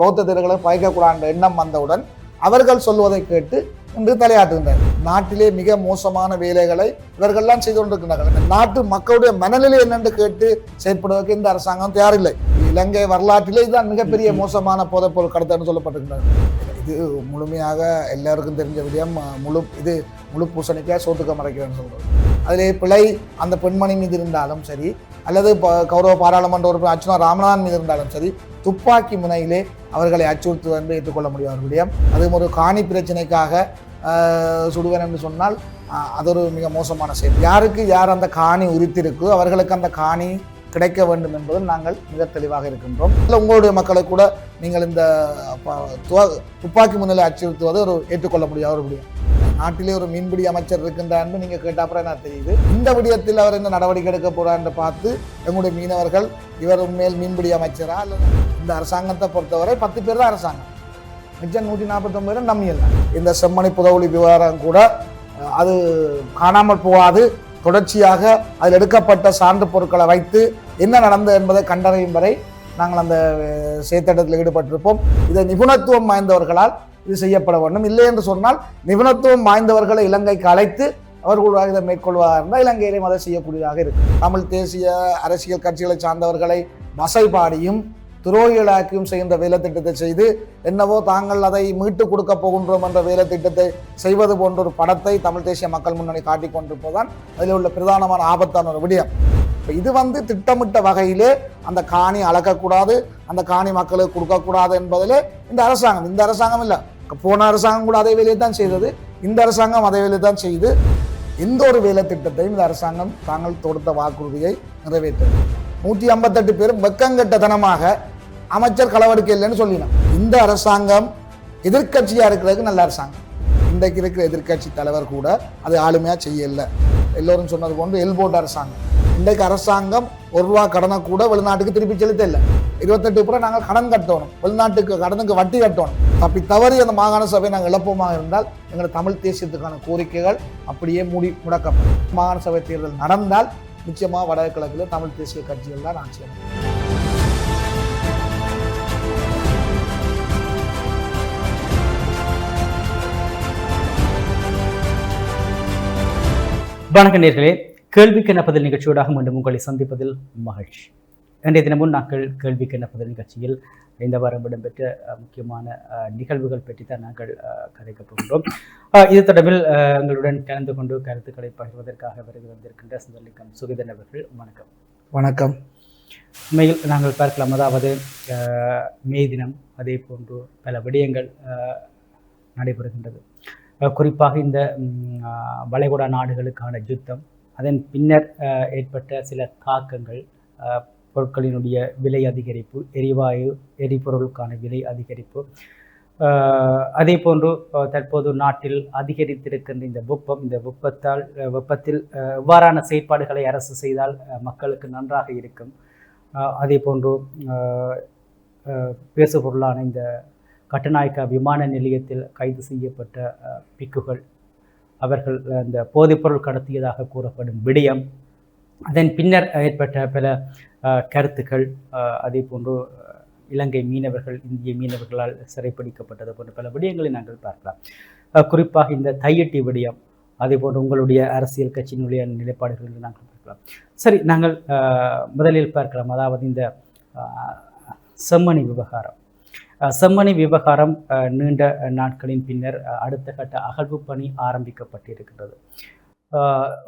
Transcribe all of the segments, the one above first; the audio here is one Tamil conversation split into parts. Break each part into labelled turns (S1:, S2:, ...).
S1: பௌத்த தேர்களை பயக்கக்கூடாத எண்ணம் வந்தவுடன் அவர்கள் சொல்வதை கேட்டு இன்று தலையாட்டுகின்றனர். நாட்டிலே மிக மோசமான வேலைகளை இவர்கள்லாம் செய்து கொண்டிருக்கிறார்கள். நாட்டு மக்களுடைய மனநிலை என்னென்று கேட்டு செயற்படுவதற்கு இந்த அரசாங்கம் தயாரில்லை. இலங்கை வரலாற்றிலே இதுதான் மிகப்பெரிய மோசமான போதைப்பொருள் கடத்தல் சொல்லப்பட்டிருக்கிறது. இது முழுமையாக எல்லாருக்கும் தெரிஞ்ச விடயம். முழு பூசணிக்காய் சோத்துக்க மறைக்கிறேன்னு சொல்றது. அதிலே பிழை அந்த பெண்மணி மீது இருந்தாலும் சரி, அல்லது கௌரவ பாராளுமன்ற உறுப்பினர் அர்ச்சுனா ராமநாதன் மீது இருந்தாலும் சரி, துப்பாக்கி முனையிலே அவர்களை அச்சுறுத்துவது என்று ஏற்றுக்கொள்ள முடியாத விடயம். அதுவும் ஒரு காணி பிரச்சனைக்காக சுடுவேன் என்று சொன்னால் அது ஒரு மிக மோசமான செயல். யாருக்கு யார் அந்த காணி உரித்திருக்கோ அவர்களுக்கு அந்த காணி கிடைக்க வேண்டும் என்பதில் நாங்கள் மிக தெளிவாக இருக்கின்றோம். இல்லை, உங்களுடைய மக்களை கூட நீங்கள் இந்த துப்பாக்கி முன்னிலை அச்சுறுத்துவது ஒரு ஏற்றுக்கொள்ள முடியாத ஒரு விடயம். நாட்டிலே ஒரு மீன்பிடி அமைச்சர் இருக்கின்றார் என்று நீங்கள் கேட்ட அப்புறம் என்ன தெரியுது. இந்த விடயத்தில் அவர் என்ன நடவடிக்கை எடுக்க போறார் என்று பார்த்து எங்களுடைய மீனவர்கள் இவர் உண்மையில் மீன்பிடி அமைச்சரா அல்லது இந்த அரசாங்கத்தை பொறுத்தவரை 10 பேர் தான் அரசாங்கம், மிச்சம் 149 நம்பியல்ல. இந்த செம்மணி புதவுளி விவகாரம் கூட அது காணாமல் போகாது. தொடர்ச்சியாக அதில் எடுக்கப்பட்ட சான்று பொருட்களை வைத்து என்ன நடந்தது என்பதை கண்டறியும் வரை நாங்கள் அந்த செயற்திட்டத்தில் ஈடுபட்டிருப்போம். இதை நிபுணத்துவம் வாய்ந்தவர்களால் இது செய்யப்பட வேண்டும். இல்லை என்று சொன்னால் நிபுணத்துவம் வாய்ந்தவர்களை இலங்கைக்கு அழைத்து அவர்களாக இதை மேற்கொள்வதாக இருந்தால் இலங்கையிலும் அதை செய்யக்கூடியதாக இருக்கும். தமிழ் தேசிய அரசியல் கட்சிகளை சார்ந்தவர்களை வசைபாடியும் துரோகிகளாக்கியும் செய்கின்ற வேலை திட்டத்தை செய்து என்னவோ தாங்கள் அதை மீட்டு கொடுக்க போகின்றோம் என்ற வேலை திட்டத்தை செய்வது போன்ற ஒரு படத்தை தமிழ் தேசிய மக்கள் முன்னணி காட்டிக் கொண்டிருப்பதுதான் அதில் உள்ள பிரதானமான ஆபத்தான ஒரு விடயம். இது திட்டமிட்ட வகையிலே அந்த காணி அளக்கக்கூடாது, அந்த காணி மக்களுக்கு கொடுக்கக்கூடாது என்பதிலே இந்த அரசாங்கம் இல்லை, போன அரசாங்கம் கூட அதே வேலையை தான் செய்தது, இந்த அரசாங்கம் அதே வேலையை தான் செய்து எந்த ஒரு வேலை திட்டத்தையும் இந்த அரசாங்கம் தாங்கள் தொடுத்த வாக்குறுதியை நிறைவேற்றது. 158 பேரும் வெக்கங்கட்டத்தனமாக அமைச்சர் களவெடுக்க இல்லைன்னு சொல்லினோம். இந்த அரசாங்கம் எதிர்கட்சியாக இருக்கிறதுக்கு நல்ல அரசாங்கம். இன்றைக்கு இருக்கிற எதிர்கட்சி தலைவர் கூட அது ஆளுமையாக செய்யலை. எல்லோரும் சொன்னது போன்று எல்போர்ட் அரசாங்கம். இன்றைக்கு அரசாங்கம் ₹1 கடனை கூட வெளிநாட்டுக்கு திருப்பி செலுத்த இல்லை. 28 நாங்கள் கடன் கட்டணும், வெளிநாட்டுக்கு கடனுக்கு வட்டி கட்டணும். தப்பி தவறி அந்த மாகாண சபை நாங்கள் இழப்போமாக இருந்தால் எங்கள் தமிழ் தேசியத்துக்கான கோரிக்கைகள் அப்படியே முடக்கப்படும். மாகாண சபை தேர்தல் நடந்தால் நிச்சயமாக வடகிழக்கில் தமிழ் தேசிய கட்சிகள் தான் ஆட்சி அமைக்கும்.
S2: வணக்க நேயர்களே, கேள்விக்கென பதில் நிகழ்ச்சியோடாக மீண்டும் உங்களை சந்திப்பதில் மகிழ்ச்சி. இன்றைய தினமும் நாங்கள் கேள்விக்கென பதில் நிகழ்ச்சியில் இந்த வாரம் இடம்பெற்ற முக்கியமான நிகழ்வுகள் பற்றி தான் நாங்கள் கதைக்கப் போகின்றோம். இது தொடர்பில் எங்களுடன் கலந்து கொண்டு கருத்துக்களை பகிர்வதற்காக வருகை வந்திருக்கின்ற சுந்தரலிங்கம் சுகிதன் அவர்கள், வணக்கம்.
S1: வணக்கம்.
S2: உண்மையில் நாங்கள் பார்க்கலாம், அதாவது மே தினம் அதே போன்று பல விடயங்கள் நடைபெறுகின்றது. குறிப்பாக இந்த வளைகுடா நாடுகளுக்கான யுத்தம், அதன் பின்னர் ஏற்பட்ட சில தாக்கங்கள், பொருட்களினுடைய விலை அதிகரிப்பு, எரிபொருளுக்கான விலை அதிகரிப்பு, அதே போன்று தற்போது நாட்டில் அதிகரித்திருக்கின்ற இந்த வெப்பத்தில் எவ்வாறான செயற்பாடுகளை அரசு செய்தால் மக்களுக்கு நன்றாக இருக்கும். அதே போன்று பேசுபொருளான இந்த கட்டுநாயக்கா விமான நிலையத்தில் கைது செய்யப்பட்ட பிக்குகள், அவர்கள் இந்த போதைப்பொருள் கடத்தியதாக கூறப்படும் விடயம், அதன் பின்னர் ஏற்பட்ட பல கருத்துக்கள், அதே போன்று இலங்கை மீனவர்கள் இந்திய மீனவர்களால் சிறைப்பிடிக்கப்பட்டது போன்ற பல விடயங்களை நாங்கள் பார்க்கலாம். குறிப்பாக இந்த தையட்டி விடயம், அதே போன்று உங்களுடைய அரசியல் கட்சியினுடைய நிலைப்பாடுகள் என்று நாங்கள் பார்க்கலாம். சரி, நாங்கள் முதலில் பார்க்கலாம், அதாவது இந்த செம்மணி விவகாரம் நீண்ட நாட்களின் பின்னர் அடுத்த கட்ட அகழ்வு பணி ஆரம்பிக்கப்பட்டிருக்கின்றது.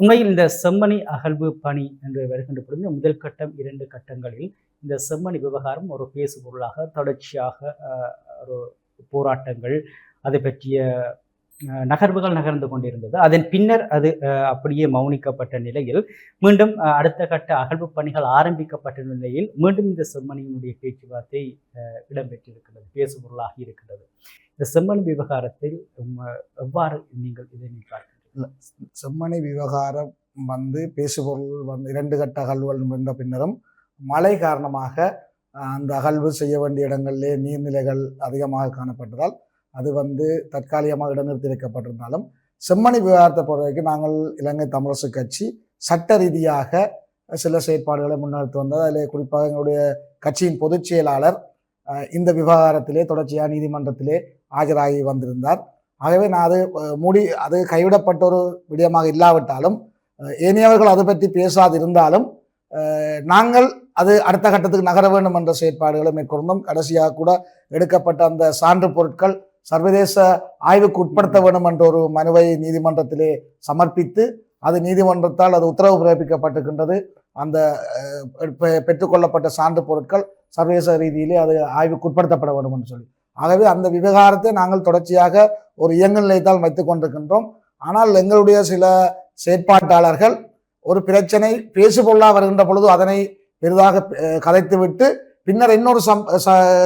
S2: உண்மையில் இந்த செம்மணி அகழ்வு பணி என்று வருகின்ற பொழுது முதல் கட்டம் 2 கட்டங்களில் இந்த செம்மணி விவகாரம் ஒரு பேசுபொருளாக தொடர்ச்சியாக ஒரு போராட்டங்கள், அதை பற்றிய நகர்வுகள் நகர்ந்து கொண்டிருந்தது. அதன் பின்னர் அது அப்படியே மௌனிக்கப்பட்ட நிலையில் மீண்டும் அடுத்த கட்ட அகழ்வு பணிகள் ஆரம்பிக்கப்பட்ட நிலையில் மீண்டும் இந்த செம்மணியினுடைய பேச்சுவார்த்தை இடம்பெற்றிருக்கிறது, பேசுபொருளாக இருக்கிறது. இந்த செம்மணி விவகாரத்தில் எவ்வாறு நீங்கள் இதை பார்க்கிறீர்கள்?
S1: செம்மணி விவகாரம் பேசுபொருள் 2 கட்ட அகழ்வுகள் வந்த பின்னரும் மழை காரணமாக அந்த அகழ்வு செய்ய வேண்டிய இடங்களிலே நீர்நிலைகள் அதிகமாக காணப்பட்டதால் அது தற்காலிகமாக இடநிறுத்தி வைக்கப்பட்டிருந்தாலும் செம்மணி விவகாரத்தை பொறுத்த வரைக்கும் நாங்கள் இலங்கை தமிழரசு கட்சி சட்ட ரீதியாக சில செயற்பாடுகளை முன்னெடுத்து வந்தது. அதில் குறிப்பாக எங்களுடைய கட்சியின் பொதுச் செயலாளர் இந்த விவகாரத்திலே தொடர்ச்சியாக நீதிமன்றத்திலே ஆஜராகி வந்திருந்தார். ஆகவே நான் அது கைவிடப்பட்ட ஒரு விடயமாக இல்லாவிட்டாலும் ஏனையவர்கள் அது பற்றி பேசாதிருந்தாலும் நாங்கள் அது அடுத்த கட்டத்துக்கு நகர வேண்டும் என்ற செயற்பாடுகளை மேற்கொண்டோம். கடைசியாக கூட எடுக்கப்பட்ட அந்த சான்று பொருட்கள் சர்வதேச ஆய்வுக்கு உட்படுத்த வேண்டும் என்ற ஒரு மனுவை நீதிமன்றத்திலே சமர்ப்பித்து அது நீதிமன்றத்தால் அது உத்தரவு பிறப்பிக்கப்பட்டிருக்கின்றது. அந்த பெற்றுக்கொள்ளப்பட்ட சான்று பொருட்கள் சர்வதேச ரீதியிலே அது ஆய்வுக்கு உட்படுத்தப்பட வேண்டும் என்று சொல்லி, ஆகவே அந்த விவகாரத்தை நாங்கள் தொடர்ச்சியாக ஒரு இயங்கு நிலையத்தால் வைத்துக் கொண்டிருக்கின்றோம். ஆனால் எங்களுடைய சில செயற்பாட்டாளர்கள் ஒரு பிரச்சனை பேசுபொருளாக வருகின்ற பொழுது அதனை பெரிதாக கதைத்துவிட்டு பின்னர் இன்னொரு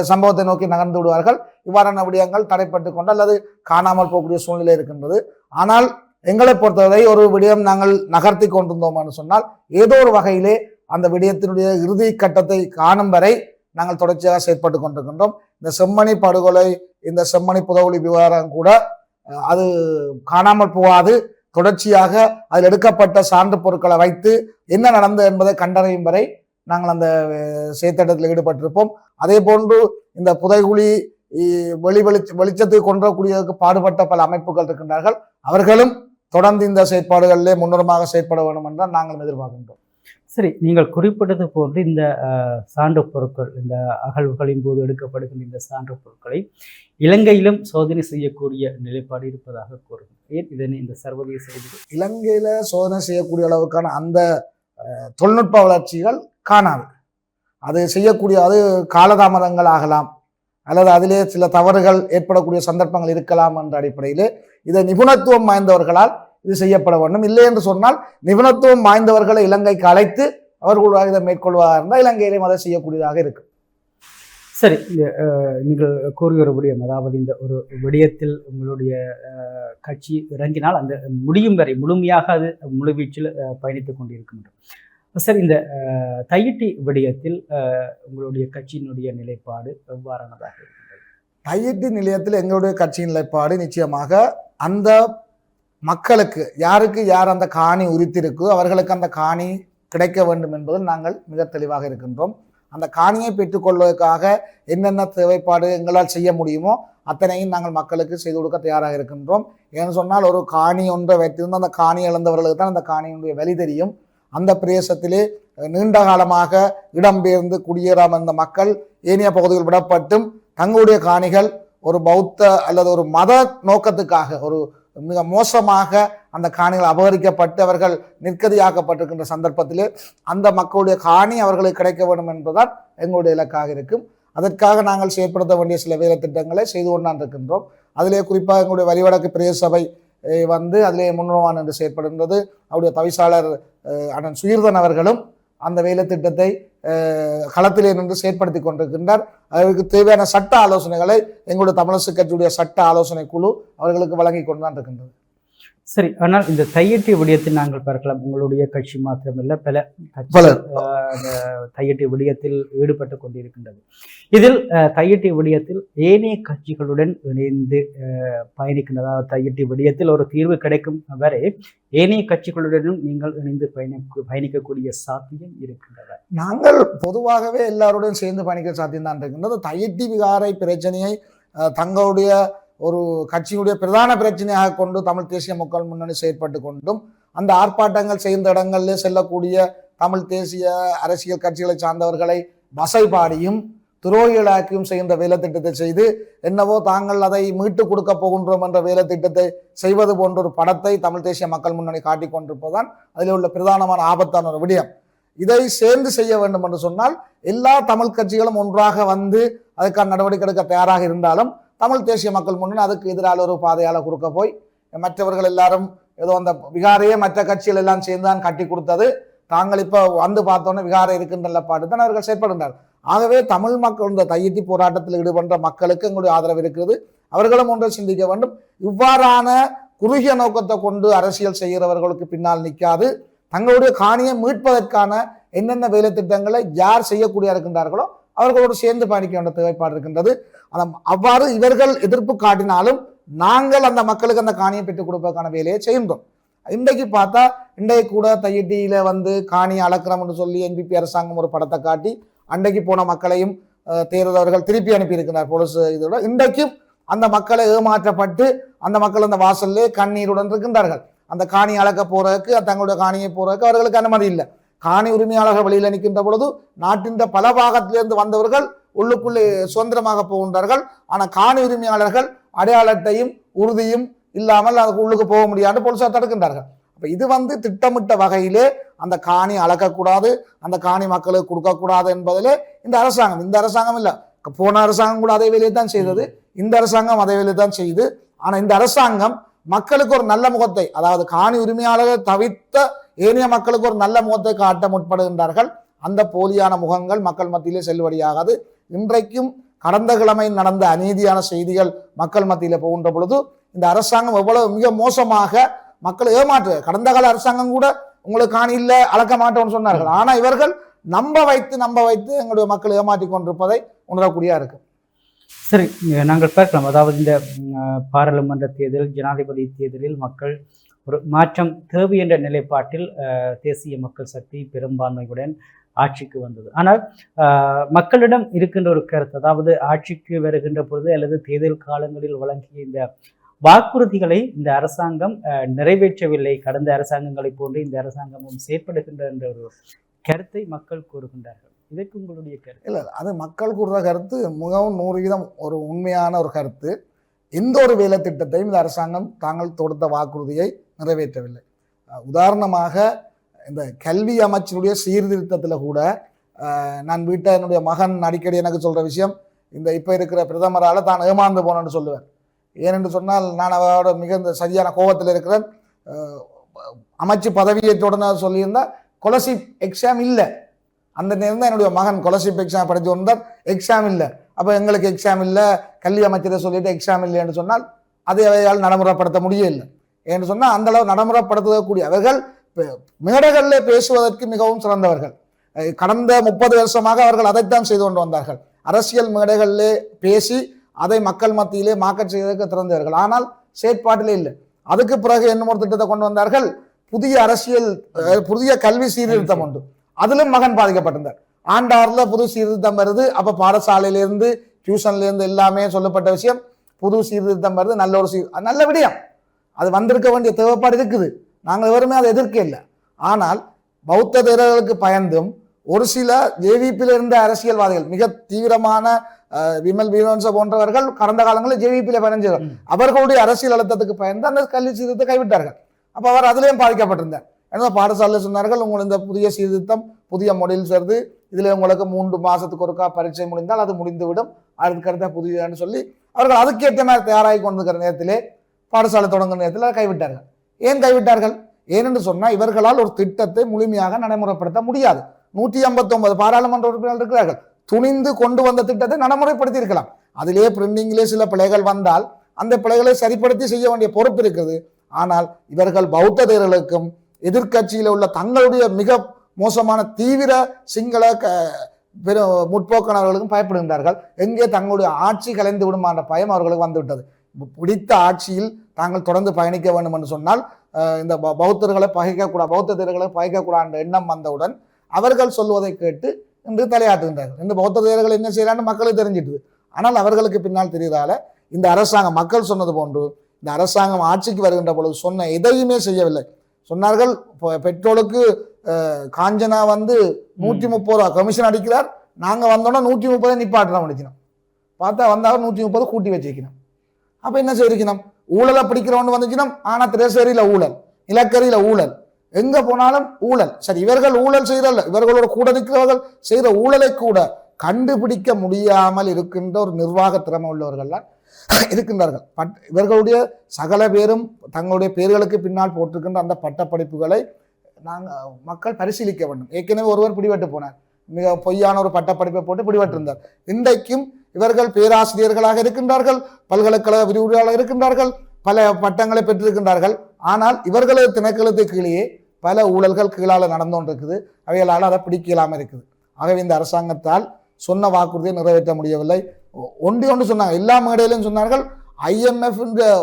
S1: சம்பவத்தை நோக்கி நகர்ந்து விடுவார்கள். இவ்வாறான விடயங்கள் தடைப்பட்டு கொண்டு அல்லது காணாமல் போகக்கூடிய சூழ்நிலை இருக்கின்றது. ஆனால் எங்களை பொறுத்தவரை ஒரு விடயம் நாங்கள் நகர்த்தி கொண்டிருந்தோம் என்று சொன்னால் ஏதோ ஒரு வகையிலே அந்த விடயத்தினுடைய இறுதி கட்டத்தை காணும் வரை நாங்கள் தொடர்ச்சியாக செயற்பட்டு கொண்டிருக்கின்றோம். இந்த செம்மணி படுகொலை, இந்த செம்மணி புதவுளி விவகாரம் கூட அது காணாமல் போகாது. தொடர்ச்சியாக அதில் எடுக்கப்பட்ட சான்று பொருட்களை வைத்து என்ன நடந்தது என்பதை கண்டறியும் வரை நாங்கள் அந்த செயற்திட்டத்தில் ஈடுபட்டிருப்போம். அதே போன்று இந்த புதைகுழி வெளிச்சத்துக்கு கொண்டக்கூடியதற்கு பாடுபட்ட பல அமைப்புகள் இருக்கின்றார்கள். அவர்களும் தொடர்ந்து இந்த செயற்பாடுகளிலே முன்னுரமாக செயற்பட வேண்டும் என்றால் நாங்கள் எதிர்பார்க்கின்றோம்.
S2: சரி, நீங்கள் குறிப்பிட்டது போன்று இந்த சான்று பொருட்கள், இந்த அகழ்வுகளின் போது எடுக்கப்படுகின்ற இந்த சான்று பொருட்களை இலங்கையிலும் சோதனை செய்யக்கூடிய நிலைப்பாடு இருப்பதாக கூறுகிறது. ஏன் இதனை இந்த சர்வதேச
S1: இலங்கையில சோதனை செய்யக்கூடிய அளவுக்கான அந்த தொழில்நுட்ப வளர்ச்சிகள் காணாது. அது செய்யக்கூடிய அது காலதாமதங்கள் ஆகலாம் அல்லது அதிலே சில தவறுகள் ஏற்படக்கூடிய சந்தர்ப்பங்கள் இருக்கலாம் என்ற அடிப்படையிலே இதை நிபுணத்துவம் வாய்ந்தவர்களால் இது செய்யப்பட வேண்டும். இல்லை என்று சொன்னால் நிபுணத்துவம் வாய்ந்தவர்களை இலங்கைக்கு அழைத்து அவர்களாக இதை மேற்கொள்வதாக இருந்தால் இலங்கையிலேயும் அதை செய்யக்கூடியதாக இருக்கு.
S2: சரி, நீங்கள் கூறிய ஒரு விடயம், அதாவது இந்த ஒரு விடயத்தில் உங்களுடைய கட்சி இறங்கினால் அந்த முடியும் வரை முழுமையாக அது முழுவீச்சில் பயணித்துக் கொண்டிருக்கின்றோம். சரி, இந்த தையிட்டி விடயத்தில் உங்களுடைய கட்சியினுடைய நிலைப்பாடு எவ்வாறானதாக இருக்கின்றது?
S1: தையிட்டி நிலையத்தில் எங்களுடைய கட்சியின் நிலைப்பாடு நிச்சயமாக அந்த மக்களுக்கு யாருக்கு யார் அந்த காணி உரித்திருக்கோ அவர்களுக்கு அந்த காணி கிடைக்க வேண்டும் என்பதில் நாங்கள் மிக தெளிவாக இருக்கின்றோம். அந்த காணியை பெற்றுக்கொள்வதற்காக என்னென்ன தேவைப்பாடு எங்களால் செய்ய முடியுமோ அத்தனையும் நாங்கள் மக்களுக்கு செய்து கொடுக்க தயாராக இருக்கின்றோம். ஏன்னு சொன்னால் ஒரு காணி ஒன்றை வைத்திருந்து அந்த காணி இழந்தவர்களுக்கு தான் அந்த காணியினுடைய வெளி தெரியும். அந்த பிரதேசத்திலே நீண்ட காலமாக இடம்பெயர்ந்து குடியேறாமல் இருந்த மக்கள் ஏனைய பகுதிகள் விடப்பட்டும் தங்களுடைய காணிகள் ஒரு பௌத்த அல்லது ஒரு மத நோக்கத்துக்காக ஒரு மிக மோசமாக அந்த காணிகள் அபகரிக்கப்பட்டு அவர்கள் நிற்கதியாக்கப்பட்டிருக்கின்ற சந்தர்ப்பத்திலே அந்த மக்களுடைய காணி அவர்களுக்கு கிடைக்க வேண்டும் என்பதுதான் எங்களுடைய இலக்காக இருக்கும். அதற்காக நாங்கள் செயற்படுத்த வேண்டிய சில வேலை திட்டங்களை செய்து கொண்டிருக்கின்றோம். அதிலே குறிப்பாக எங்களுடைய வலிவடக்கு பிரதேச சபை அதிலே முன்னுரவான் என்று செயற்படுகின்றது. அவருடைய தவிசாளர் அண்ணன் சுயர்தன் அவர்களும் அந்த வேலை திட்டத்தை களத்திலே நின்று செயற்படுத்தி கொண்டிருக்கின்றார். அவருக்கு தேவையான சட்ட ஆலோசனைகளை எங்களுடைய தமிழரசு கட்சியுடைய சட்ட ஆலோசனை குழு அவர்களுக்கு வழங்கி கொண்டுதான் இருக்கின்றது.
S2: சரி, ஆனால் இந்த தையிட்டி விடயத்தில் நாங்கள் பார்க்கலாம், உங்களுடைய கட்சி மாத்திரமல்ல பல தையிட்டி விடயத்தில் ஈடுபட்டு கொண்டிருக்கின்றது. இதில் தையிட்டி விடயத்தில் ஏனைய கட்சிகளுடன் இணைந்து பயணிக்கின்றதா? தையிட்டி விடயத்தில் ஒரு தீர்வு கிடைக்கும் வரை ஏனைய கட்சிகளுடனும் நீங்கள் இணைந்து பயணிக்கக்கூடிய சாத்தியம் இருக்கின்றதா?
S1: நாங்கள் பொதுவாகவே எல்லாருடன் சேர்ந்து பயணிக்க சாத்தியம் தான் இருக்கின்றது. தையிட்டி விகாரை பிரச்சனையை தங்களுடைய ஒரு கட்சியுடைய பிரதான பிரச்சனையாக கொண்டு தமிழ் தேசிய மக்கள் முன்னணி செயற்பட்டு கொண்டும் அந்த ஆர்ப்பாட்டங்கள் செய்த இடங்களிலே செல்லக்கூடிய தமிழ் தேசிய அரசியல் கட்சிகளை சார்ந்தவர்களை வசைபாடியும் துரோகிகளாக்கியும் செய்கின்ற வேலை திட்டத்தை செய்து என்னவோ தாங்கள் அதை மீட்டுக் கொடுக்க போகின்றோம் என்ற வேலை திட்டத்தை செய்வது போன்ற ஒரு படத்தை தமிழ் தேசிய மக்கள் முன்னணி காட்டிக் கொண்டிருப்பதுதான் அதில் உள்ள பிரதானமான ஆபத்தான ஒரு விடயம். இதை சேர்ந்து செய்ய வேண்டும் என்று சொன்னால் எல்லா தமிழ் கட்சிகளும் ஒன்றாக வந்து அதுக்கான நடவடிக்கை எடுக்க தயாராக இருந்தாலும் தமிழ் தேசிய மக்கள் முன்னணி அதுக்கு எதிரான ஒரு பாதையால குறுக்க போய் மற்றவர்கள் எல்லாரும் ஏதோ அந்த விகாரையே மற்ற கட்சிகள் எல்லாம் சேர்ந்துதான் கட்டி கொடுத்தது, தாங்கள் இப்ப வந்து பார்த்தோன்னே விகாரை இருக்கின்ற பாட்டு தான் அவர்கள் செயற்படுகின்றனர். ஆகவே தமிழ் மக்கள் இந்த தையிட்டி போராட்டத்தில் ஈடுபடுற மக்களுக்கு எங்களுடைய ஆதரவு இருக்கிறது. அவர்களும் ஒன்றை சிந்திக்க வேண்டும். இவ்வாறான குறுகிய நோக்கத்தை கொண்டு அரசியல் செய்கிறவர்களுக்கு பின்னால் நிற்காது தங்களுடைய காணியை மீட்பதற்கான என்னென்ன வேலை திட்டங்களை யார் செய்யக்கூடிய இருக்கின்றார்களோ அவர்களோடு சேர்ந்து பயணிக்க வேண்டிய தேவைப்பாடு இருக்கின்றது. அவ்வாறு இவர்கள் எதிர்ப்பு காட்டினாலும் நாங்கள் அந்த மக்களுக்கு அந்த காணியை பெற்றுக் கொடுப்பதற்கான வேலையை செய்கின்றோம். இன்றைக்கு பார்த்தா இன்றைக்கு கூட தையிட்டியில காணியை அளக்கிறோம் என்று சொல்லி என்பிபி அரசாங்கம் ஒரு படத்தை காட்டி அன்றைக்கு போன மக்களையும் தேர்தவர்கள் திருப்பி அனுப்பியிருக்கிறார் போலீஸ் இதோட. இன்றைக்கும் அந்த மக்களை ஏமாற்றப்பட்டு அந்த மக்கள் அந்த வாசல்லே கண்ணீருடன் இருக்கின்றார்கள். அந்த காணி அளக்க போறதுக்கு, தங்களுடைய காணியை போறதுக்கு அவர்களுக்கு அனுமதி இல்லை. காணி உரிமையாளர்கள் வெளியில் நிற்கின்ற பொழுது நாட்டின் பல பாகத்திலிருந்து வந்தவர்கள் உள்ளுக்குள்ளே சுதந்திரமாக போகின்றார்கள். ஆனால் காணி உரிமையாளர்கள் அடையாளத்தையும் உறுதியும் இல்லாமல் அதுக்கு உள்ளுக்கு போக முடியாது போலீசார் தடுக்கின்றார்கள். அப்ப இது திட்டமிட்ட வகையிலே அந்த காணி அளக்கக்கூடாது, அந்த காணி மக்களுக்கு கொடுக்கக்கூடாது என்பதிலே இந்த அரசாங்கம் இல்லை, போன அரசாங்கம் கூட அதே வேலையை தான் செய்தது, இந்த அரசாங்கம் அதே வேலையை தான் செய்யுது. ஆனா இந்த அரசாங்கம் மக்களுக்கு ஒரு நல்ல முகத்தை, அதாவது காணி உரிமையாளர்கள் தவிர்த்த ஏனைய மக்களுக்கு ஒரு நல்ல முகத்தை காட்ட முற்படுகின்றார்கள். அந்த போலியான முகங்கள் மக்கள் மத்தியிலே செல்லுபடியாகாது. இன்றைக்கும் கடந்த கிழமை நடந்த அநீதியான செய்திகள் மக்கள் மத்தியில போகின்ற பொழுது இந்த அரசாங்கம் எவ்வளவு மிக மோசமாக மக்களை ஏமாற்று. கடந்த கால அரசாங்கம் கூட உங்களுக்கு காணி இல்லை அளக்க மாட்டோம்னு சொன்னார்கள். ஆனா இவர்கள் நம்ப வைத்து எங்களுடைய மக்கள் ஏமாற்றி கொண்டிருப்பதை உணரக்கூடியா இருக்கு.
S2: சரி, நாங்கள் பார்க்கலாம். அதாவது இந்த பாராளுமன்ற தேர்தல், ஜனாதிபதி தேர்தலில் மக்கள் ஒரு மாற்றம் தேவை என்ற நிலைப்பாட்டில் தேசிய மக்கள் சக்தி பெரும்பான்மையுடன் ஆட்சிக்கு வந்தது. ஆனால் மக்களிடம் இருக்கின்ற ஒரு கருத்து, அதாவது ஆட்சிக்கு வருகின்ற பொழுது அல்லது தேர்தல் காலங்களில் வழங்கிய இந்த வாக்குறுதிகளை இந்த அரசாங்கம் நிறைவேற்றவில்லை, கடந்த அரசாங்கங்களை போன்று இந்த அரசாங்கமும் செயற்படுகின்ற என்ற ஒரு கருத்தை மக்கள் கூறுகின்றார்கள். இதற்கு உங்களுடைய கருத்து?
S1: இல்லை, அது மக்கள் கூறுற கருத்து மிகவும் 100% ஒரு உண்மையான ஒரு கருத்து. எந்த ஒரு வேலை திட்டத்தையும் இந்த அரசாங்கம் தாங்கள் தொடுத்த வாக்குறுதியை நிறைவேற்றவில்லை. உதாரணமாக இந்த கல்வி அமைச்சினுடைய சீர்திருத்தத்தில் கூட நான் என்னுடைய மகன் அடிக்கடி எனக்கு சொல்ற விஷயம், இந்த இப்போ இருக்கிற பிரதமரால் தான் ஏமாந்து போனேன்னு சொல்லுவேன். ஏனென்று சொன்னால் நான் அவரோட மிகுந்த சரியான கோபத்தில் இருக்கிறேன். அமைச்சு பதவியேற்றோட சொல்லியிருந்தா ஸ்காலர்ஷிப் எக்ஸாம் இல்லை, அந்த நேரம் தான் என்னுடைய மகன் ஸ்காலர்ஷிப் எக்ஸாம் படித்து வந்தார், எக்ஸாம் இல்லை. அப்போ எங்களுக்கு எக்ஸாம் இல்லை, கல்வி அமைச்சரை சொல்லிட்டு எக்ஸாம் இல்லை என்று சொன்னால் அதை அவையால் நடைமுறைப்படுத்த முடியவில்லை. என்று சொன்னால் அந்த அளவு நடைமுறைப்படுத்தக்கூடிய அவர்கள் மேடைகளில் பேசுவதற்கு மிகவும் சிறந்தவர்கள். கடந்த 30 வருஷமாக அவர்கள் அதைத்தான் செய்து கொண்டு வந்தார்கள். அரசியல் மேடைகளிலே பேசி அதை மக்கள் மத்தியிலே மார்க்கெட் செய்வதற்கு திறந்தவர்கள். ஆனால் செயற்பாட்டிலே இல்லை. அதுக்கு பிறகு என்ன ஒரு திட்டத்தை கொண்டு வந்தார்கள், புதிய கல்வி சீர்திருத்தம் உண்டு. அதிலும் மகன் பாதிக்கப்பட்டிருந்தார். ஆண்டாறுல புது சீர்திருத்தம் வருது. அப்ப பாடசாலையிலிருந்து டியூஷன்ல இருந்து எல்லாமே சொல்லப்பட்ட விஷயம், புது சீர்திருத்தம் வருது, நல்ல விடயம், அது வந்திருக்க வேண்டிய தேவைப்பாடு இருக்குது. நாங்கள் எவருமே அதை எதிர்க்க இல்லை. ஆனால் பௌத்த தேரர்களுக்கு பயந்தும் ஒரு சில ஜேவிபியில் இருந்த அரசியல்வாதிகள், மிக தீவிரமான விமல் வீரவன்ச போன்றவர்கள் கடந்த காலங்களில் ஜேவிபியில பயணிச்சார்கள். அவர்களுடைய அரசியல் அழுத்தத்துக்கு பயந்து அந்த கல்வி சீர்திருத்தத்தை கைவிட்டார்கள். அப்ப அவர் அதிலையும் பாதிக்கப்பட்டிருந்தார். ஏன்னா பாடசாலையில் சொன்னார்கள், உங்களுக்கு இந்த புதிய சீர்திருத்தம், புதிய மொழியில் சேர்ந்து இதுல உங்களுக்கு 3 மாசத்துக்கு ஒருக்கா பரீட்சை முடிந்தால் அது முடிந்துவிடும், அதுக்கடுத்த புதியன்னு சொல்லி அவர்கள் அதுக்கேற்ற மாதிரி தயாராகி கொண்டிருக்கிற நேரத்திலே பாடசாலை தொடங்குற நேரத்தில் கைவிட்டார்கள். ஏன் கைவிட்டார்கள்? ஏனென்று சொன்னால் இவர்களால் ஒரு திட்டத்தை முழுமையாக நடைமுறைப்படுத்த முடியாது. 159 பாராளுமன்ற உறுப்பினர்கள் இருக்கிறார்கள். துணிந்து கொண்டு வந்த திட்டத்தை நடைமுறைப்படுத்தி இருக்கலாம். அதிலே பிரிண்டிங்கிலே சில பிழைகள் வந்தால் அந்த பிழைகளை சரிப்படுத்தி செய்ய வேண்டிய பொறுப்பு இருக்கிறது. ஆனால் இவர்கள் பௌத்த தேரர்களுக்கும் எதிர்கட்சியில் உள்ள தங்களுடைய மிக மோசமான தீவிர சிங்கள முற்போக்கானவர்களுக்கும் பயப்படுகின்றார்கள். எங்கே தங்களுடைய ஆட்சி கலைந்து விடுமான பயம் அவர்களுக்கு வந்துவிட்டது. பிடித்த ஆட்சியில் தாங்கள் தொடர்ந்து பயணிக்க வேண்டும் என்று சொன்னால் இந்த பௌத்த தேரர்களை பகைக்கக்கூடாது என்ற எண்ணம் வந்தவுடன் அவர்கள் சொல்வதை கேட்டு இன்று தலையாட்டுகின்றார்கள். இந்த பௌத்த தேரர்கள் என்ன செய்யறான்னு மக்களுக்கு தெரிஞ்சிட்டு, ஆனால் அவர்களுக்கு பின்னால் தெரியாதால இந்த அரசாங்கம் மக்கள் சொன்னது போன்று இந்த அரசாங்கம் ஆட்சிக்கு வருகின்ற பொழுது சொன்ன எதையுமே செய்யவில்லை. சொன்னார்கள், பெட்ரோலுக்கு காஞ்சனா 130 ரூபா கமிஷன் அடிக்கிறார், நாங்க வந்தோம்னா 130 நிப்பாட்டுறோம் அடிக்கணும். பார்த்தா வந்தாலும் 130 கூட்டி வச்சிருக்கணும். அப்ப என்ன செய்யணும், ஊழலை பிடிக்கிறவன் வந்துச்சுன்னா ஆனா திரேசரியில ஊழல், நிலக்கரியில ஊழல், எங்க போனாலும் ஊழல். சரி, இவர்கள் ஊழல் செய்யறல்ல, இவர்களோட கூட நிற்கிறவர்கள் செய்கிற ஊழலை கூட கண்டுபிடிக்க முடியாமல் இருக்கின்ற ஒரு நிர்வாக திறமை உள்ளவர்கள்லாம் இருக்கின்றார்கள். இவர்களுடைய சகல பேரும் தங்களுடைய பேர்களுக்கு பின்னால் போட்டிருக்கின்ற அந்த பட்டப்படிப்புகளை மக்கள் பரிசீலிக்க வேண்டும். ஏற்கனவே ஒருவர் பிடிபட்டு போனார், மிக பொய்யான ஒரு பட்டப்படிப்பை போட்டு பிடிபட்டிருந்தார். இன்றைக்கும் இவர்கள் பேராசிரியர்களாக இருக்கின்றார்கள், பல்கலைக்கழக விரிவுரையாளர் இருக்கின்றார்கள், பல பட்டங்களை பெற்றிருக்கின்றார்கள். ஆனால் இவர்களது திணைக்களத்துக்கு கீழே பல ஊழல்கள் கீழால நடந்து கொண்டிருக்குது. அவைகளால் அதை பிடிக்கலாம இருக்குது. ஆகவே இந்த அரசாங்கத்தால் சொன்ன வாக்குறுதியை நிறைவேற்ற முடியவில்லை. ஒன்று சொன்னாங்க, எல்லா மேடையிலும் சொன்னார்கள், IMF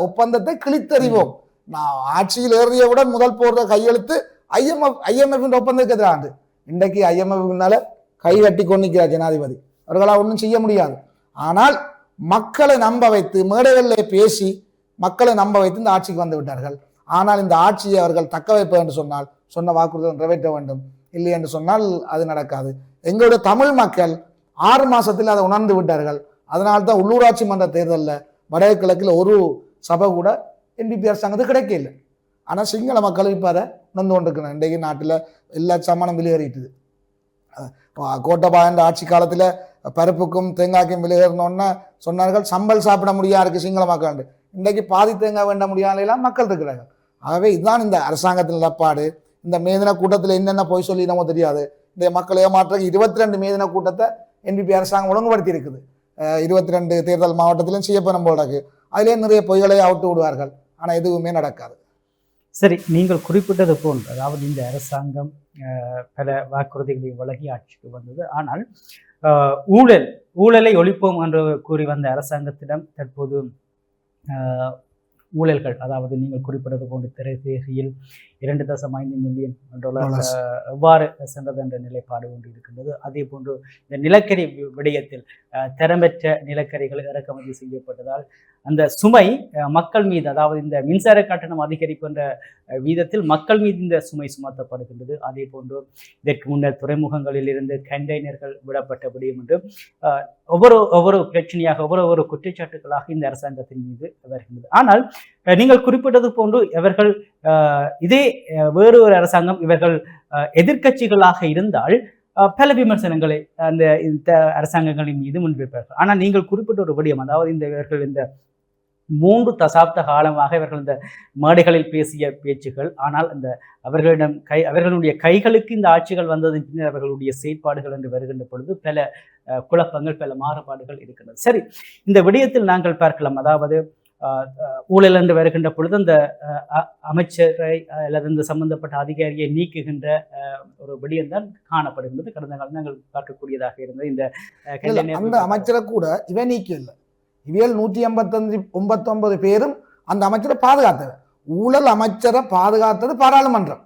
S1: ஒப்பந்தத்தை கிழித்தறிவோம். நான் ஆட்சியில் ஏறியவுடன் முதல் போடுற கையெழுத்து IMF ஒப்பந்தத்துக்கு எதிராண்டு. இன்றைக்கு IMF கை கட்டி கொண்டிருக்கிறார் ஜனாதிபதி. அவர்களால் ஒன்றும் செய்ய முடியாது. ஆனால் மக்களை நம்ப வைத்து மேடைகளில் பேசி மக்களை நம்ப வைத்து இந்த ஆட்சிக்கு வந்து விட்டார்கள். ஆனால் இந்த ஆட்சியை அவர்கள் தக்க வைப்பது என்று சொன்னால் சொன்ன வாக்குறுதிகள் நிறைவேற்ற வேண்டும், இல்லை என்று சொன்னால் அது நடக்காது. எங்களுடைய தமிழ் மக்கள் 6 மாசத்தில் அதை உணர்ந்து விட்டார்கள். அதனால்தான் உள்ளூராட்சி மன்ற தேர்தலில் வடகிழக்கில் ஒரு சபை கூட NPP அரசாங்கத்துக்கு கிடைக்கல. ஆனால் சிங்கள மக்கள் இப்போ அதை உணர்ந்து கொண்டிருக்கிறாங்க. இன்றைக்கு நாட்டில் எல்லா சமானம் வெளியேறிட்டுது. கோட்டபாயன் ஆட்சி காலத்தில் பருப்புக்கும் தேங்காய்க்கும் வெளியேறினோன்னு சொன்னார்கள், சம்பல் சாப்பிட முடியாது இருக்கு சிங்கள மக்கள். இன்றைக்கு பாதி தேங்காய் வேண்ட முடியாதெல்லாம் மக்கள் இருக்கிறார்கள். ஆகவே இதுதான் இந்த அரசாங்கத்தின் நிலப்பாடு. இந்த மேதின கூட்டத்தில் என்னென்ன போய் சொல்லி நம்ம தெரியாது. இந்த மக்களை ஏமாற்ற 22 மேதின கூட்டத்தை NPP அரசாங்கம் ஒழுங்குபடுத்தி இருக்குது. 22 தேர்தல் மாவட்டத்திலும் செய்யப்படும் போல இருக்கு. அதிலே நிறைய பொய்களை அவுட்டு விடுவார்கள். ஆனால் எதுவுமே நடக்காது.
S2: சரி, நீங்கள் குறிப்பிட்டது போல் அதாவது இந்த அரசாங்கம் பல வாக்குறுதிகளை வழங்கி ஆட்சிக்கு வந்தது. ஆனால் ஊழலை ஒழிப்போம் என்று கூறி வந்த அரசாங்கத்திடம் தற்போது ஊழல்கள், அதாவது நீங்கள் குறிப்பிட்டது போன்று திரைசேரியில் 2.5 மில்லியன் டாலர் எவ்வாறு சென்றது என்ற நிலைப்பாடு ஒன்று இருக்கின்றது. அதே போன்று இந்த நிலக்கரி விடயத்தில் தரமற்ற நிலக்கரிகள் இறக்குமதி செய்யப்பட்டதால் அந்த சுமை மக்கள் மீது, அதாவது இந்த மின்சார கட்டணம் அதிகரிக்கின்ற வீதத்தில் மக்கள் மீது இந்த சுமை சுமத்தப்படுகின்றது. அதே போன்று இதற்கு முன்னர் துறைமுகங்களில் இருந்து கண்டெய்னர்கள் விடப்பட்ட விடயம் என்று ஒவ்வொரு பிரச்சனையாக ஒவ்வொரு குற்றச்சாட்டுகளாக இந்த அரசாங்கத்தின் மீது வருகின்றது. ஆனால் நீங்கள் குறிப்பிட்டது போன்று இவர்கள் இதே வேறு ஒரு அரசாங்கம் இவர்கள் எதிர்க்கட்சிகளாக இருந்தால் பல விமர்சனங்களை இந்த அரசாங்கங்களின் மீது முன்வைப்பார்கள். ஆனால் நீங்கள் குறிப்பிட்ட ஒரு விடயம், அதாவது இவர்கள் இந்த 3 தசாப்த காலமாக இவர்கள் இந்த மேடைகளில் பேசிய பேச்சுகள், ஆனால் அவர்களுடைய கைகளுக்கு இந்த ஆட்சிகள் வந்ததன் பின்னர் அவர்களுடைய செயற்பாடுகள் என்று வருகின்ற பொழுது பல குழப்பங்கள், பல மாறுபாடுகள் இருக்கின்றது. சரி, இந்த விடயத்தில் நாங்கள் பார்க்கலாம், அதாவது ஊழல் என்று வருகின்ற பொழுது அந்த அமைச்சரை அல்லது இந்த சம்பந்தப்பட்ட அதிகாரியை நீக்குகின்ற ஒரு விடயம்தான் காணப்படுகின்றது. கடந்த காலம் நாங்கள் பார்க்கக்கூடியதாக இருந்தது.
S1: இந்த அமைச்சரை கூட இவன் நீக்கல. இவியல் 189 பேரும் அந்த அமைச்சரை பாதுகாத்தது. ஊழல் அமைச்சரை பாதுகாத்தது பாராளுமன்றம்.